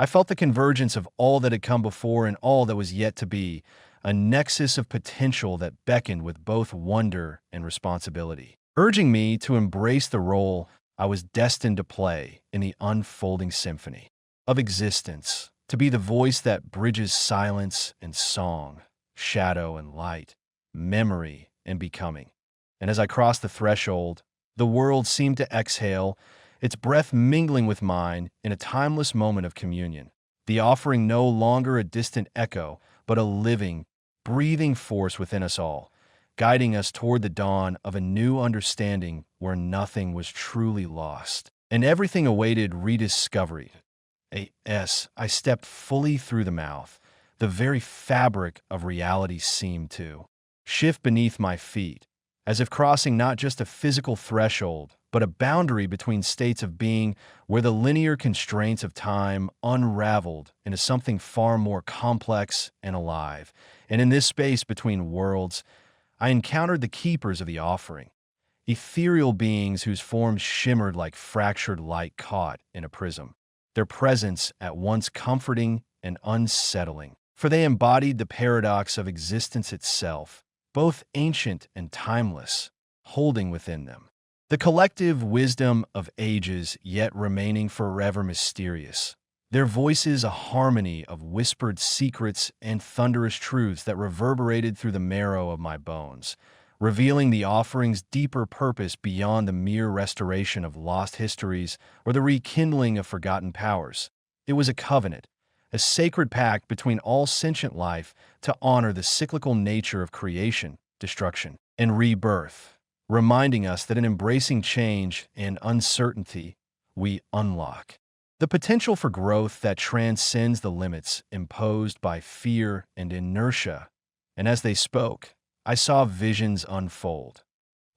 I felt the convergence of all that had come before and all that was yet to be, a nexus of potential that beckoned with both wonder and responsibility, urging me to embrace the role I was destined to play in the unfolding symphony of existence, to be the voice that bridges silence and song, shadow and light, memory and becoming. And as I crossed the threshold, the world seemed to exhale, its breath mingling with mine in a timeless moment of communion. The offering no longer a distant echo, but a living, breathing force within us all, guiding us toward the dawn of a new understanding where nothing was truly lost, and everything awaited rediscovery. I stepped fully through the mouth. The very fabric of reality seemed to shift beneath my feet, as if crossing not just a physical threshold, but a boundary between states of being where the linear constraints of time unraveled into something far more complex and alive. And in this space between worlds, I encountered the keepers of the offering, ethereal beings whose forms shimmered like fractured light caught in a prism, their presence at once comforting and unsettling, for they embodied the paradox of existence itself, both ancient and timeless, holding within them the collective wisdom of ages yet remaining forever mysterious, their voices a harmony of whispered secrets and thunderous truths that reverberated through the marrow of my bones, revealing the offering's deeper purpose beyond the mere restoration of lost histories or the rekindling of forgotten powers. It was a covenant, a sacred pact between all sentient life to honor the cyclical nature of creation, destruction, and rebirth, reminding us that in embracing change and uncertainty, we unlock the potential for growth that transcends the limits imposed by fear and inertia. And as they spoke, I saw visions unfold,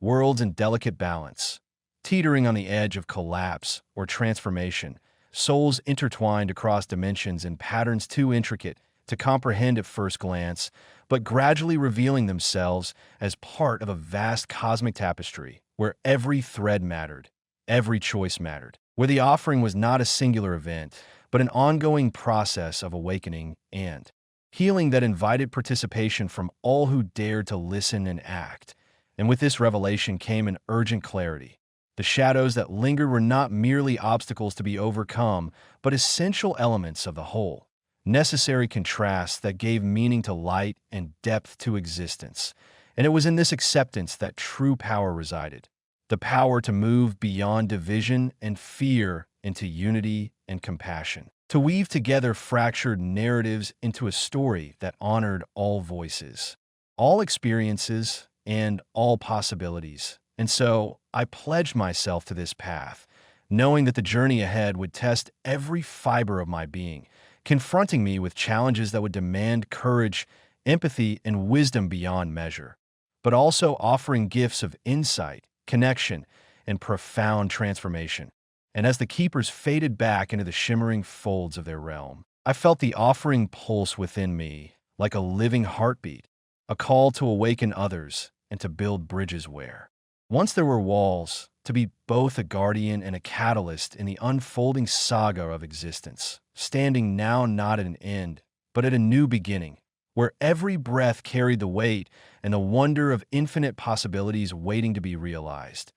worlds in delicate balance, teetering on the edge of collapse or transformation, souls intertwined across dimensions in patterns too intricate to comprehend at first glance, but gradually revealing themselves as part of a vast cosmic tapestry where every thread mattered, every choice mattered, where the offering was not a singular event, but an ongoing process of awakening and healing that invited participation from all who dared to listen and act. And with this revelation came an urgent clarity. The shadows that lingered were not merely obstacles to be overcome, but essential elements of the whole, necessary contrasts that gave meaning to light and depth to existence. And it was in this acceptance that true power resided, the power to move beyond division and fear into unity and compassion, to weave together fractured narratives into a story that honored all voices, all experiences, and all possibilities. And so I pledged myself to this path, knowing that the journey ahead would test every fiber of my being, confronting me with challenges that would demand courage, empathy, and wisdom beyond measure, but also offering gifts of insight, connection, and profound transformation. And as the keepers faded back into the shimmering folds of their realm, I felt the offering pulse within me like a living heartbeat, a call to awaken others and to build bridges where once there were walls, to be both a guardian and a catalyst in the unfolding saga of existence, standing now not at an end, but at a new beginning, where every breath carried the weight and the wonder of infinite possibilities waiting to be realized.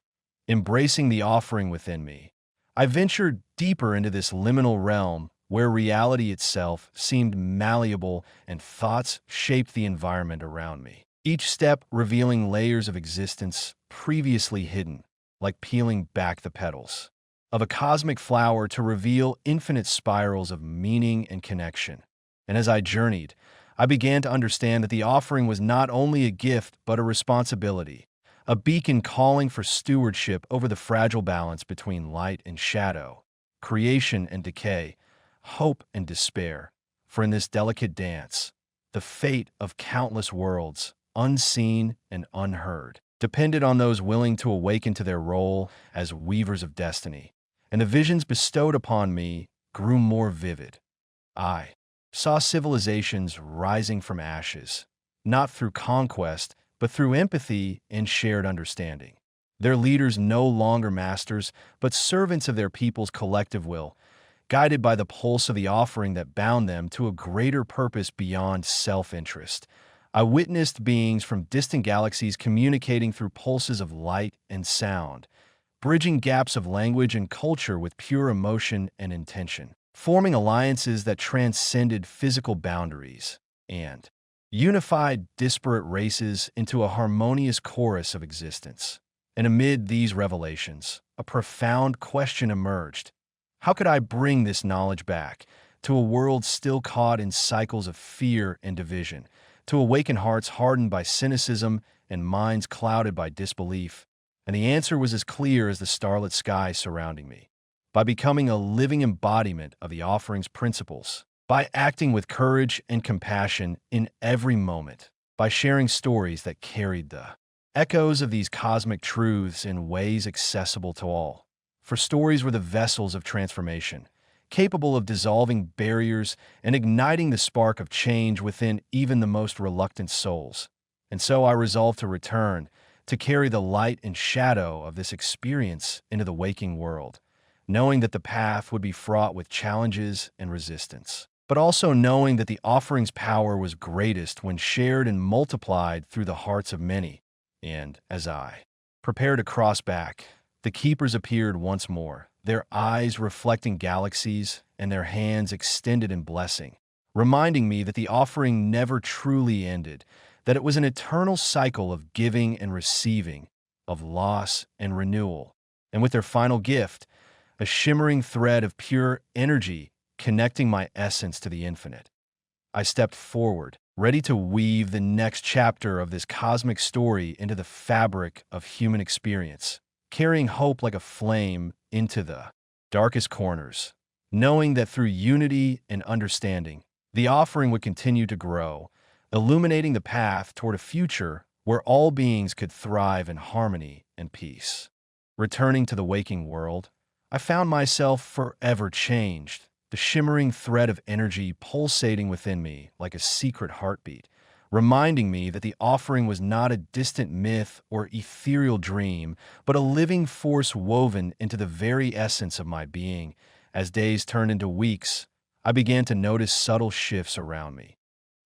Embracing the offering within me, I ventured deeper into this liminal realm where reality itself seemed malleable and thoughts shaped the environment around me, each step revealing layers of existence previously hidden, like peeling back the petals of a cosmic flower to reveal infinite spirals of meaning and connection. And as I journeyed, I began to understand that the offering was not only a gift but a responsibility, a beacon calling for stewardship over the fragile balance between light and shadow, creation and decay, hope and despair. For in this delicate dance, the fate of countless worlds, unseen and unheard, depended on those willing to awaken to their role as weavers of destiny. And the visions bestowed upon me grew more vivid. I saw civilizations rising from ashes, not through conquest, but through empathy and shared understanding. Their leaders no longer masters, but servants of their people's collective will, guided by the pulse of the offering that bound them to a greater purpose beyond self-interest. I witnessed beings from distant galaxies communicating through pulses of light and sound, bridging gaps of language and culture with pure emotion and intention. forming alliances that transcended physical boundaries and unified disparate races into a harmonious chorus of existence. And amid these revelations, a profound question emerged. How could I bring this knowledge back to a world still caught in cycles of fear and division, to awaken hearts hardened by cynicism and minds clouded by disbelief? And the answer was as clear as the starlit sky surrounding me. By becoming a living embodiment of the offering's principles, by acting with courage and compassion in every moment, by sharing stories that carried the echoes of these cosmic truths in ways accessible to all. For stories were the vessels of transformation, capable of dissolving barriers and igniting the spark of change within even the most reluctant souls. And so I resolved to return, to carry the light and shadow of this experience into the waking world, knowing that the path would be fraught with challenges and resistance, but also knowing that the offering's power was greatest when shared and multiplied through the hearts of many. And as I prepared to cross back, the keepers appeared once more, their eyes reflecting galaxies and their hands extended in blessing, reminding me that the offering never truly ended, that it was an eternal cycle of giving and receiving, of loss and renewal. And with their final gift, a shimmering thread of pure energy connecting my essence to the infinite, I stepped forward, ready to weave the next chapter of this cosmic story into the fabric of human experience, carrying hope like a flame into the darkest corners, knowing that through unity and understanding, the offering would continue to grow, illuminating the path toward a future where all beings could thrive in harmony and peace. Returning to the waking world, I found myself forever changed, the shimmering thread of energy pulsating within me like a secret heartbeat, reminding me that the offering was not a distant myth or ethereal dream, but a living force woven into the very essence of my being. As days turned into weeks, I began to notice subtle shifts around me.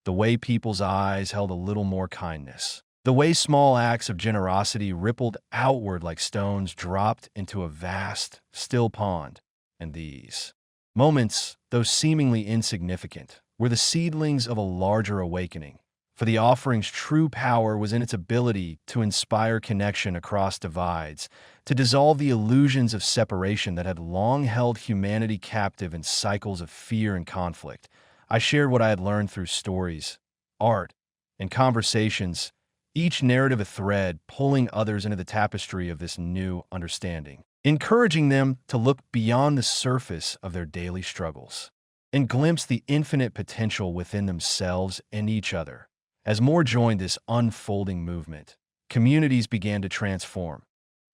The way people's eyes held a little more kindness. The way small acts of generosity rippled outward like stones dropped into a vast, still pond. And these moments, though seemingly insignificant, were the seedlings of a larger awakening. For the offering's true power was in its ability to inspire connection across divides, to dissolve the illusions of separation that had long held humanity captive in cycles of fear and conflict. I shared what I had learned through stories, art, and conversations, each narrative a thread pulling others into the tapestry of this new understanding, encouraging them to look beyond the surface of their daily struggles and glimpse the infinite potential within themselves and each other. As more joined this unfolding movement, communities began to transform,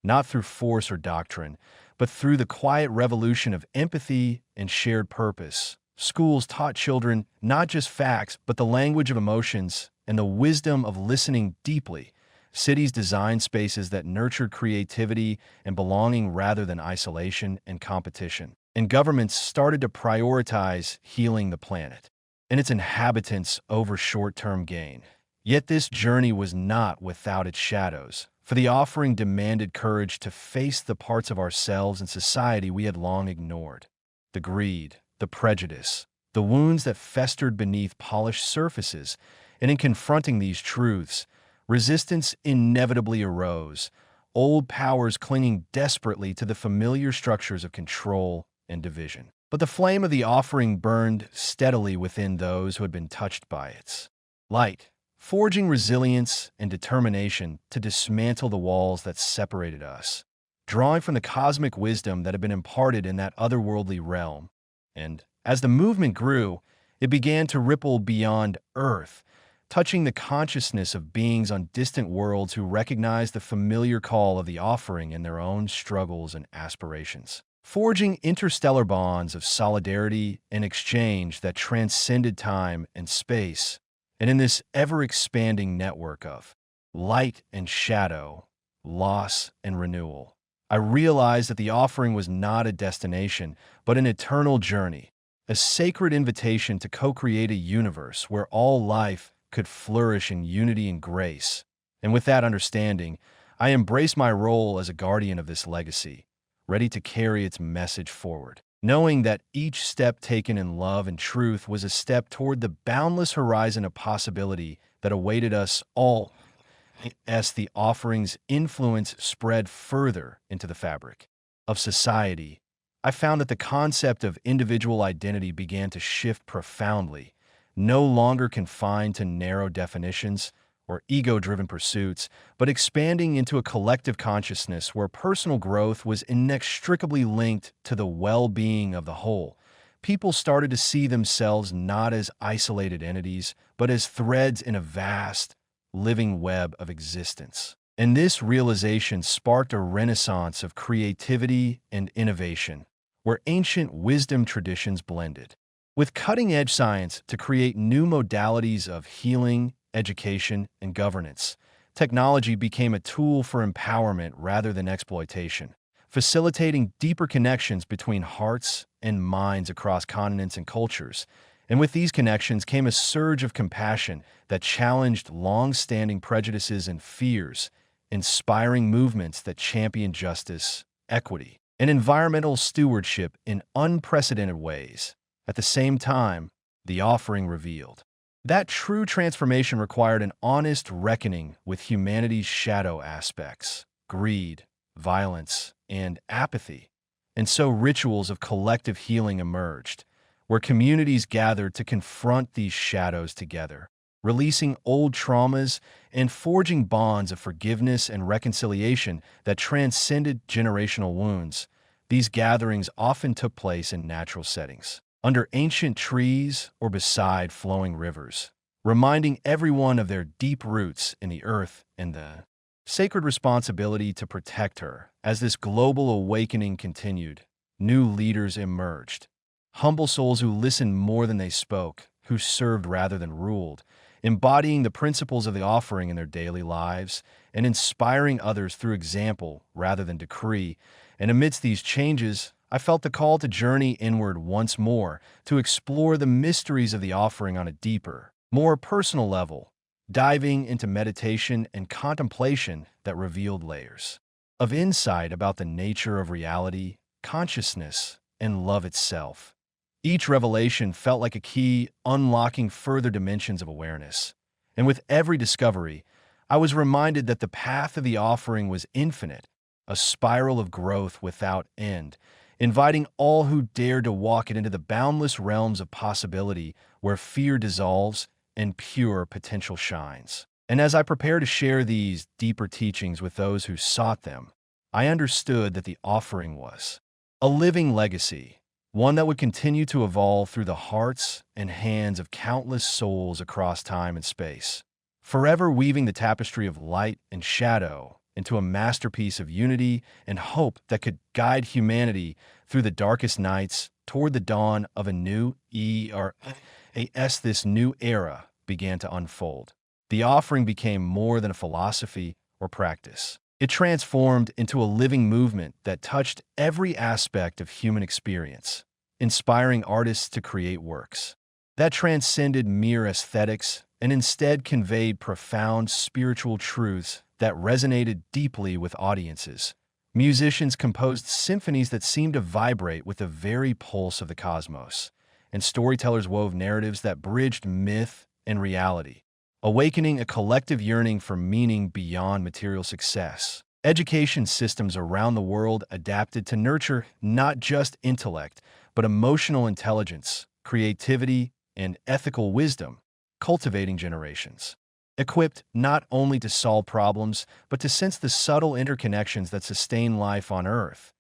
not through force or doctrine, but through the quiet revolution of empathy and shared purpose. Schools taught children not just facts, but the language of emotions and the wisdom of listening deeply. Cities designed spaces that nurtured creativity and belonging rather than isolation and competition. And governments started to prioritize healing the planet and its inhabitants over short-term gain. Yet this journey was not without its shadows, for the offering demanded courage to face the parts of ourselves and society we had long ignored. The greed, the prejudice, the wounds that festered beneath polished surfaces, and in confronting these truths, resistance inevitably arose, old powers clinging desperately to the familiar structures of control and division. But the flame of the offering burned steadily within those who had been touched by its light, forging resilience and determination to dismantle the walls that separated us, drawing from the cosmic wisdom that had been imparted in that otherworldly realm. And as the movement grew, it began to ripple beyond Earth, touching the consciousness of beings on distant worlds who recognized the familiar call of the offering in their own struggles and aspirations, forging interstellar bonds of solidarity and exchange that transcended time and space. And in this ever-expanding network of light and shadow, loss and renewal, I realized that the offering was not a destination, but an eternal journey, a sacred invitation to co-create a universe where all life could flourish in unity and grace. And with that understanding, I embrace my role as a guardian of this legacy, ready to carry its message forward. knowing that each step taken in love and truth was a step toward the boundless horizon of possibility that awaited us all as the offering's influence spread further into the fabric of society. I found that the concept of individual identity began to shift profoundly, no longer confined to narrow definitions or ego-driven pursuits, but expanding into a collective consciousness where personal growth was inextricably linked to the well-being of the whole. People started to see themselves not as isolated entities, but as threads in a vast, living web of existence. And this realization sparked a renaissance of creativity and innovation, where ancient wisdom traditions blended with cutting-edge science to create new modalities of healing, education, and governance. Technology became a tool for empowerment rather than exploitation, facilitating deeper connections between hearts and minds across continents and cultures. And with these connections came a surge of compassion that challenged long-standing prejudices and fears, inspiring movements that championed justice, equity, and environmental stewardship in unprecedented ways. At the same time, the offering revealed that true transformation required an honest reckoning with humanity's shadow aspects, greed, violence, and apathy. And so rituals of collective healing emerged, where communities gathered to confront these shadows together, releasing old traumas and forging bonds of forgiveness and reconciliation that transcended generational wounds. These gatherings often took place in natural settings, under ancient trees or beside flowing rivers, reminding everyone of their deep roots in the earth and the sacred responsibility to protect her. As this global awakening continued, new leaders emerged, humble souls who listened more than they spoke, who served rather than ruled, embodying the principles of the offering in their daily lives and inspiring others through example rather than decree. And amidst these changes, I felt the call to journey inward once more, to explore the mysteries of the offering on a deeper, more personal level, diving into meditation and contemplation that revealed layers of insight about the nature of reality, consciousness, and love itself. Each revelation felt like a key, unlocking further dimensions of awareness. And with every discovery, I was reminded that the path of the offering was infinite, a spiral of growth without end, inviting all who dared to walk it into the boundless realms of possibility where fear dissolves and pure potential shines. And as I prepare to share these deeper teachings with those who sought them, I understood that the offering was a living legacy, one that would continue to evolve through the hearts and hands of countless souls across time and space, forever weaving the tapestry of light and shadow into a masterpiece of unity and hope that could guide humanity through the darkest nights toward the dawn of a new era. As this new era began to unfold, the offering became more than a philosophy or practice. It transformed into a living movement that touched every aspect of human experience, inspiring artists to create works that transcended mere aesthetics and instead conveyed profound spiritual truths that resonated deeply with audiences. Musicians composed symphonies that seemed to vibrate with the very pulse of the cosmos, and storytellers wove narratives that bridged myth and reality, awakening a collective yearning for meaning beyond material success. Education systems around the world adapted to nurture not just intellect, but emotional intelligence, creativity, and ethical wisdom, cultivating generations equipped not only to solve problems, but to sense the subtle interconnections that sustain life on Earth.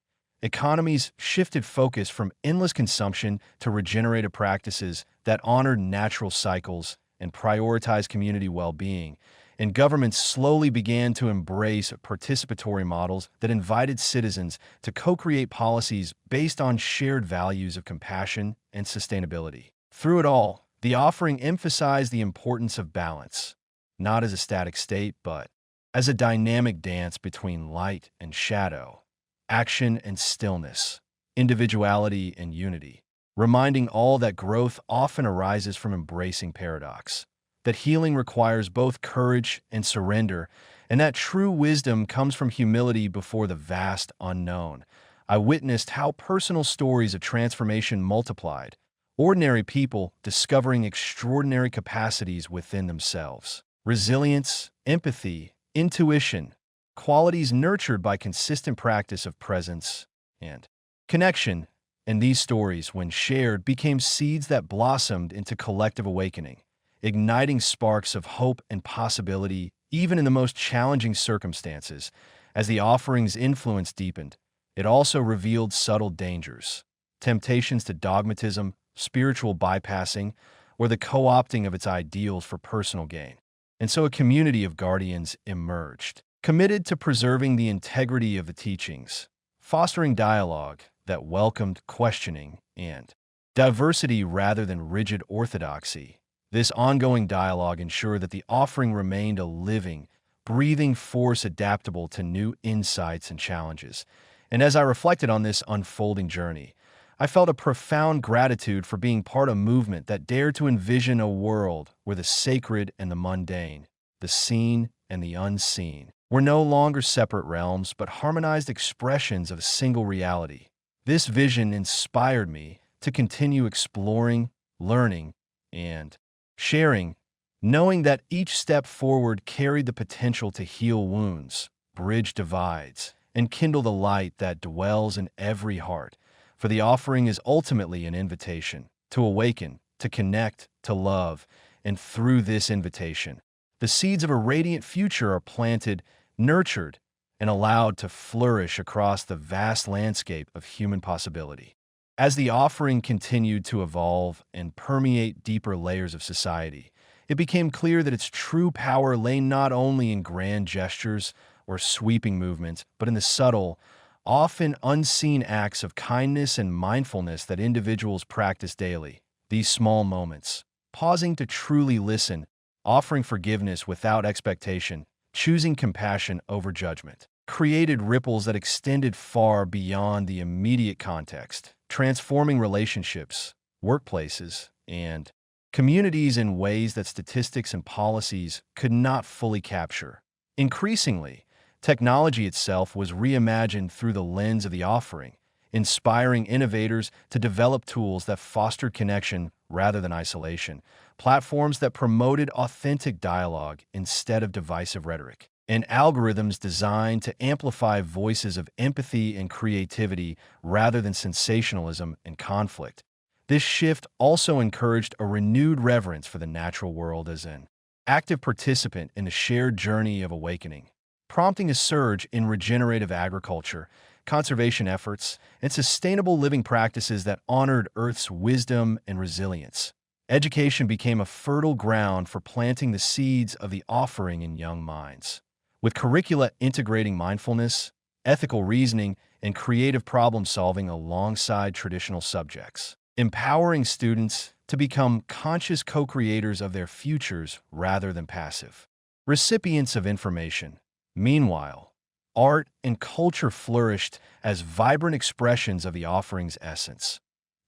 Economies shifted focus from endless consumption to regenerative practices that honored natural cycles and prioritized community well-being, and governments slowly began to embrace participatory models that invited citizens to co-create policies based on shared values of compassion and sustainability. Through it all, the offering emphasized the importance of balance, not as a static state, but as a dynamic dance between light and shadow, action and stillness, individuality and unity, reminding all that growth often arises from embracing paradox, that healing requires both courage and surrender, and that true wisdom comes from humility before the vast unknown. I witnessed how personal stories of transformation multiplied, ordinary people discovering extraordinary capacities within themselves. Resilience, empathy, intuition, qualities nurtured by consistent practice of presence and connection. And these stories, when shared, became seeds that blossomed into collective awakening, igniting sparks of hope and possibility even in the most challenging circumstances. As the offering's influence deepened, it also revealed subtle dangers, temptations to dogmatism, spiritual bypassing, or the co-opting of its ideals for personal gain. And so a community of guardians emerged, committed to preserving the integrity of the teachings, fostering dialogue that welcomed questioning and diversity rather than rigid orthodoxy. This ongoing dialogue ensured that the offering remained a living, breathing force adaptable to new insights and challenges. And as I reflected on this unfolding journey, I felt a profound gratitude for being part of a movement that dared to envision a world where the sacred and the mundane, the seen and the unseen, were no longer separate realms but harmonized expressions of a single reality. This vision inspired me to continue exploring, learning, and sharing, knowing that each step forward carried the potential to heal wounds, bridge divides, and kindle the light that dwells in every heart. For the offering is ultimately an invitation to awaken, to connect, to love, and through this invitation, the seeds of a radiant future are planted, nurtured, and allowed to flourish across the vast landscape of human possibility. As the offering continued to evolve and permeate deeper layers of society, it became clear that its true power lay not only in grand gestures or sweeping movements, but in the subtle, often unseen acts of kindness and mindfulness that individuals practice daily. These small moments, pausing to truly listen, offering forgiveness without expectation, choosing compassion over judgment, created ripples that extended far beyond the immediate context, transforming relationships, workplaces, and communities in ways that statistics and policies could not fully capture. Increasingly, technology itself was reimagined through the lens of the offering, inspiring innovators to develop tools that fostered connection rather than isolation, platforms that promoted authentic dialogue instead of divisive rhetoric, and algorithms designed to amplify voices of empathy and creativity rather than sensationalism and conflict. This shift also encouraged a renewed reverence for the natural world as an active participant in the shared journey of awakening, prompting a surge in regenerative agriculture, conservation efforts, and sustainable living practices that honored Earth's wisdom and resilience. Education became a fertile ground for planting the seeds of the offering in young minds, with curricula integrating mindfulness, ethical reasoning, and creative problem-solving alongside traditional subjects, empowering students to become conscious co-creators of their futures rather than passive recipients of information. Meanwhile, art and culture flourished as vibrant expressions of the offering's essence,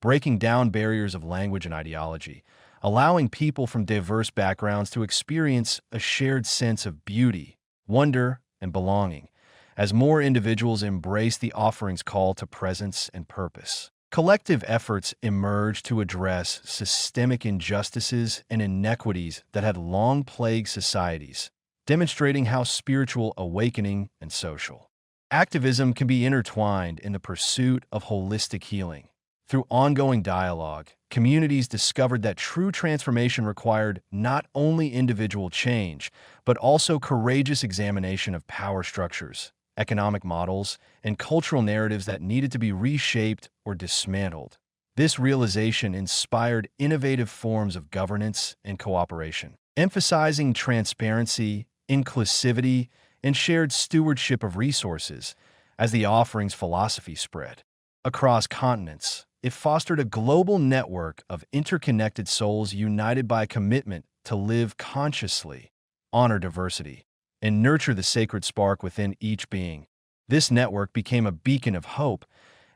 breaking down barriers of language and ideology, allowing people from diverse backgrounds to experience a shared sense of beauty, wonder, and belonging, as more individuals embrace the offering's call to presence and purpose. Collective efforts emerged to address systemic injustices and inequities that had long plagued societies, demonstrating how spiritual awakening and social activism can be intertwined in the pursuit of holistic healing. Through ongoing dialogue, communities discovered that true transformation required not only individual change, but also courageous examination of power structures, economic models, and cultural narratives that needed to be reshaped or dismantled. This realization inspired innovative forms of governance and cooperation, emphasizing transparency, inclusivity, and shared stewardship of resources. As the offering's philosophy spread across continents, it fostered a global network of interconnected souls united by a commitment to live consciously, honor diversity, and nurture the sacred spark within each being. This network became a beacon of hope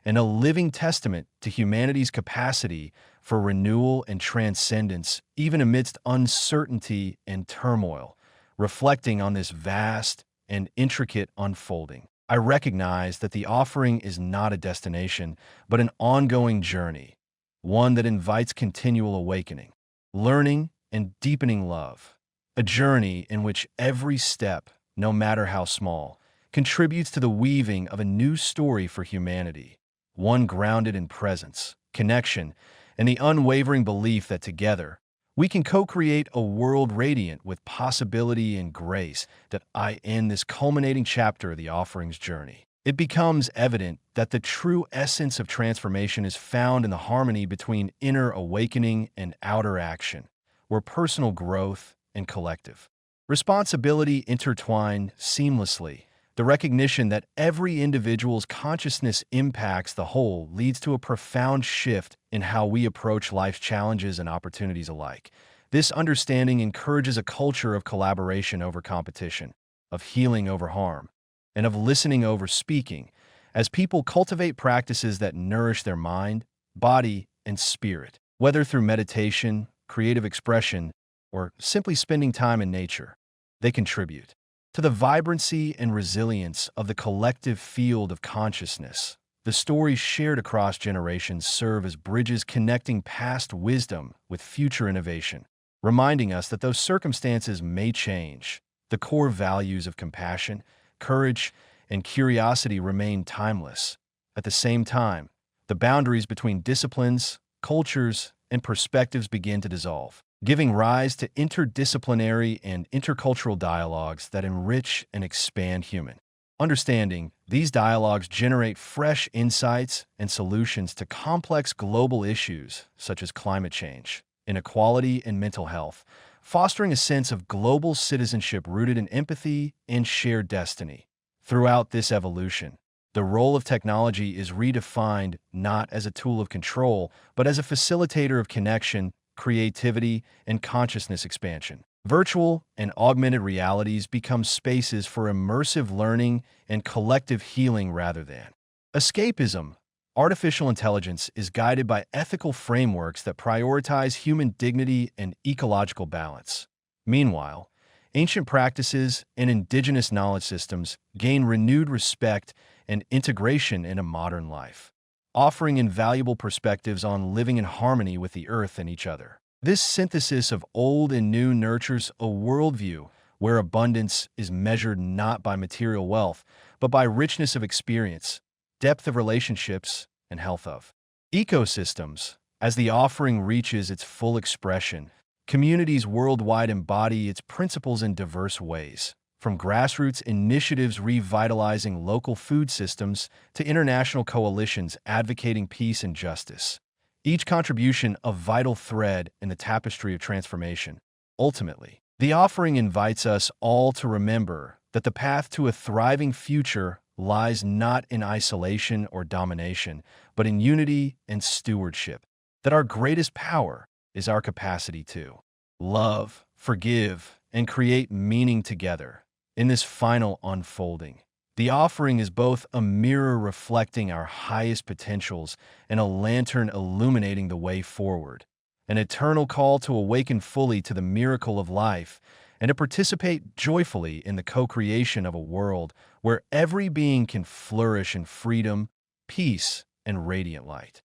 and a living testament to humanity's capacity for renewal and transcendence, even amidst uncertainty and turmoil, reflecting on this vast and intricate unfolding. I recognize that the offering is not a destination, but an ongoing journey, one that invites continual awakening, learning, and deepening love. A journey in which every step, no matter how small, contributes to the weaving of a new story for humanity, one grounded in presence, connection, and the unwavering belief that together, we can co-create a world radiant with possibility and grace. That I end this culminating chapter of the offering's journey. It becomes evident that the true essence of transformation is found in the harmony between inner awakening and outer action, where personal growth and collective responsibility intertwine seamlessly. The recognition that every individual's consciousness impacts the whole leads to a profound shift in how we approach life's challenges and opportunities alike. This understanding encourages a culture of collaboration over competition, of healing over harm, and of listening over speaking, as people cultivate practices that nourish their mind, body, and spirit, whether through meditation, creative expression, or simply spending time in nature. They contribute to the vibrancy and resilience of the collective field of consciousness. The stories shared across generations serve as bridges connecting past wisdom with future innovation, reminding us that though circumstances may change, the core values of compassion, courage, and curiosity remain timeless. At the same time, the boundaries between disciplines, cultures, and perspectives begin to dissolve, giving rise to interdisciplinary and intercultural dialogues that enrich and expand human understanding. These dialogues generate fresh insights and solutions to complex global issues such as climate change, inequality, and mental health, fostering a sense of global citizenship rooted in empathy and shared destiny. Throughout this evolution, the role of technology is redefined not as a tool of control, but as a facilitator of connection, creativity, and consciousness expansion. Virtual and augmented realities become spaces for immersive learning and collective healing rather than escapism. Artificial intelligence is guided by ethical frameworks that prioritize human dignity and ecological balance. Meanwhile, ancient practices and indigenous knowledge systems gain renewed respect and integration in a modern life, offering invaluable perspectives on living in harmony with the earth and each other. This synthesis of old and new nurtures a worldview where abundance is measured not by material wealth, but by richness of experience, depth of relationships, and health of ecosystems. As the offering reaches its full expression, communities worldwide embody its principles in diverse ways, from grassroots initiatives revitalizing local food systems to international coalitions advocating peace and justice. Each contribution a vital thread in the tapestry of transformation. Ultimately, the offering invites us all to remember that the path to a thriving future lies not in isolation or domination, but in unity and stewardship. That our greatest power is our capacity to love, forgive, and create meaning together. In this final unfolding, the offering is both a mirror reflecting our highest potentials and a lantern illuminating the way forward, an eternal call to awaken fully to the miracle of life and to participate joyfully in the co-creation of a world where every being can flourish in freedom, peace, and radiant light.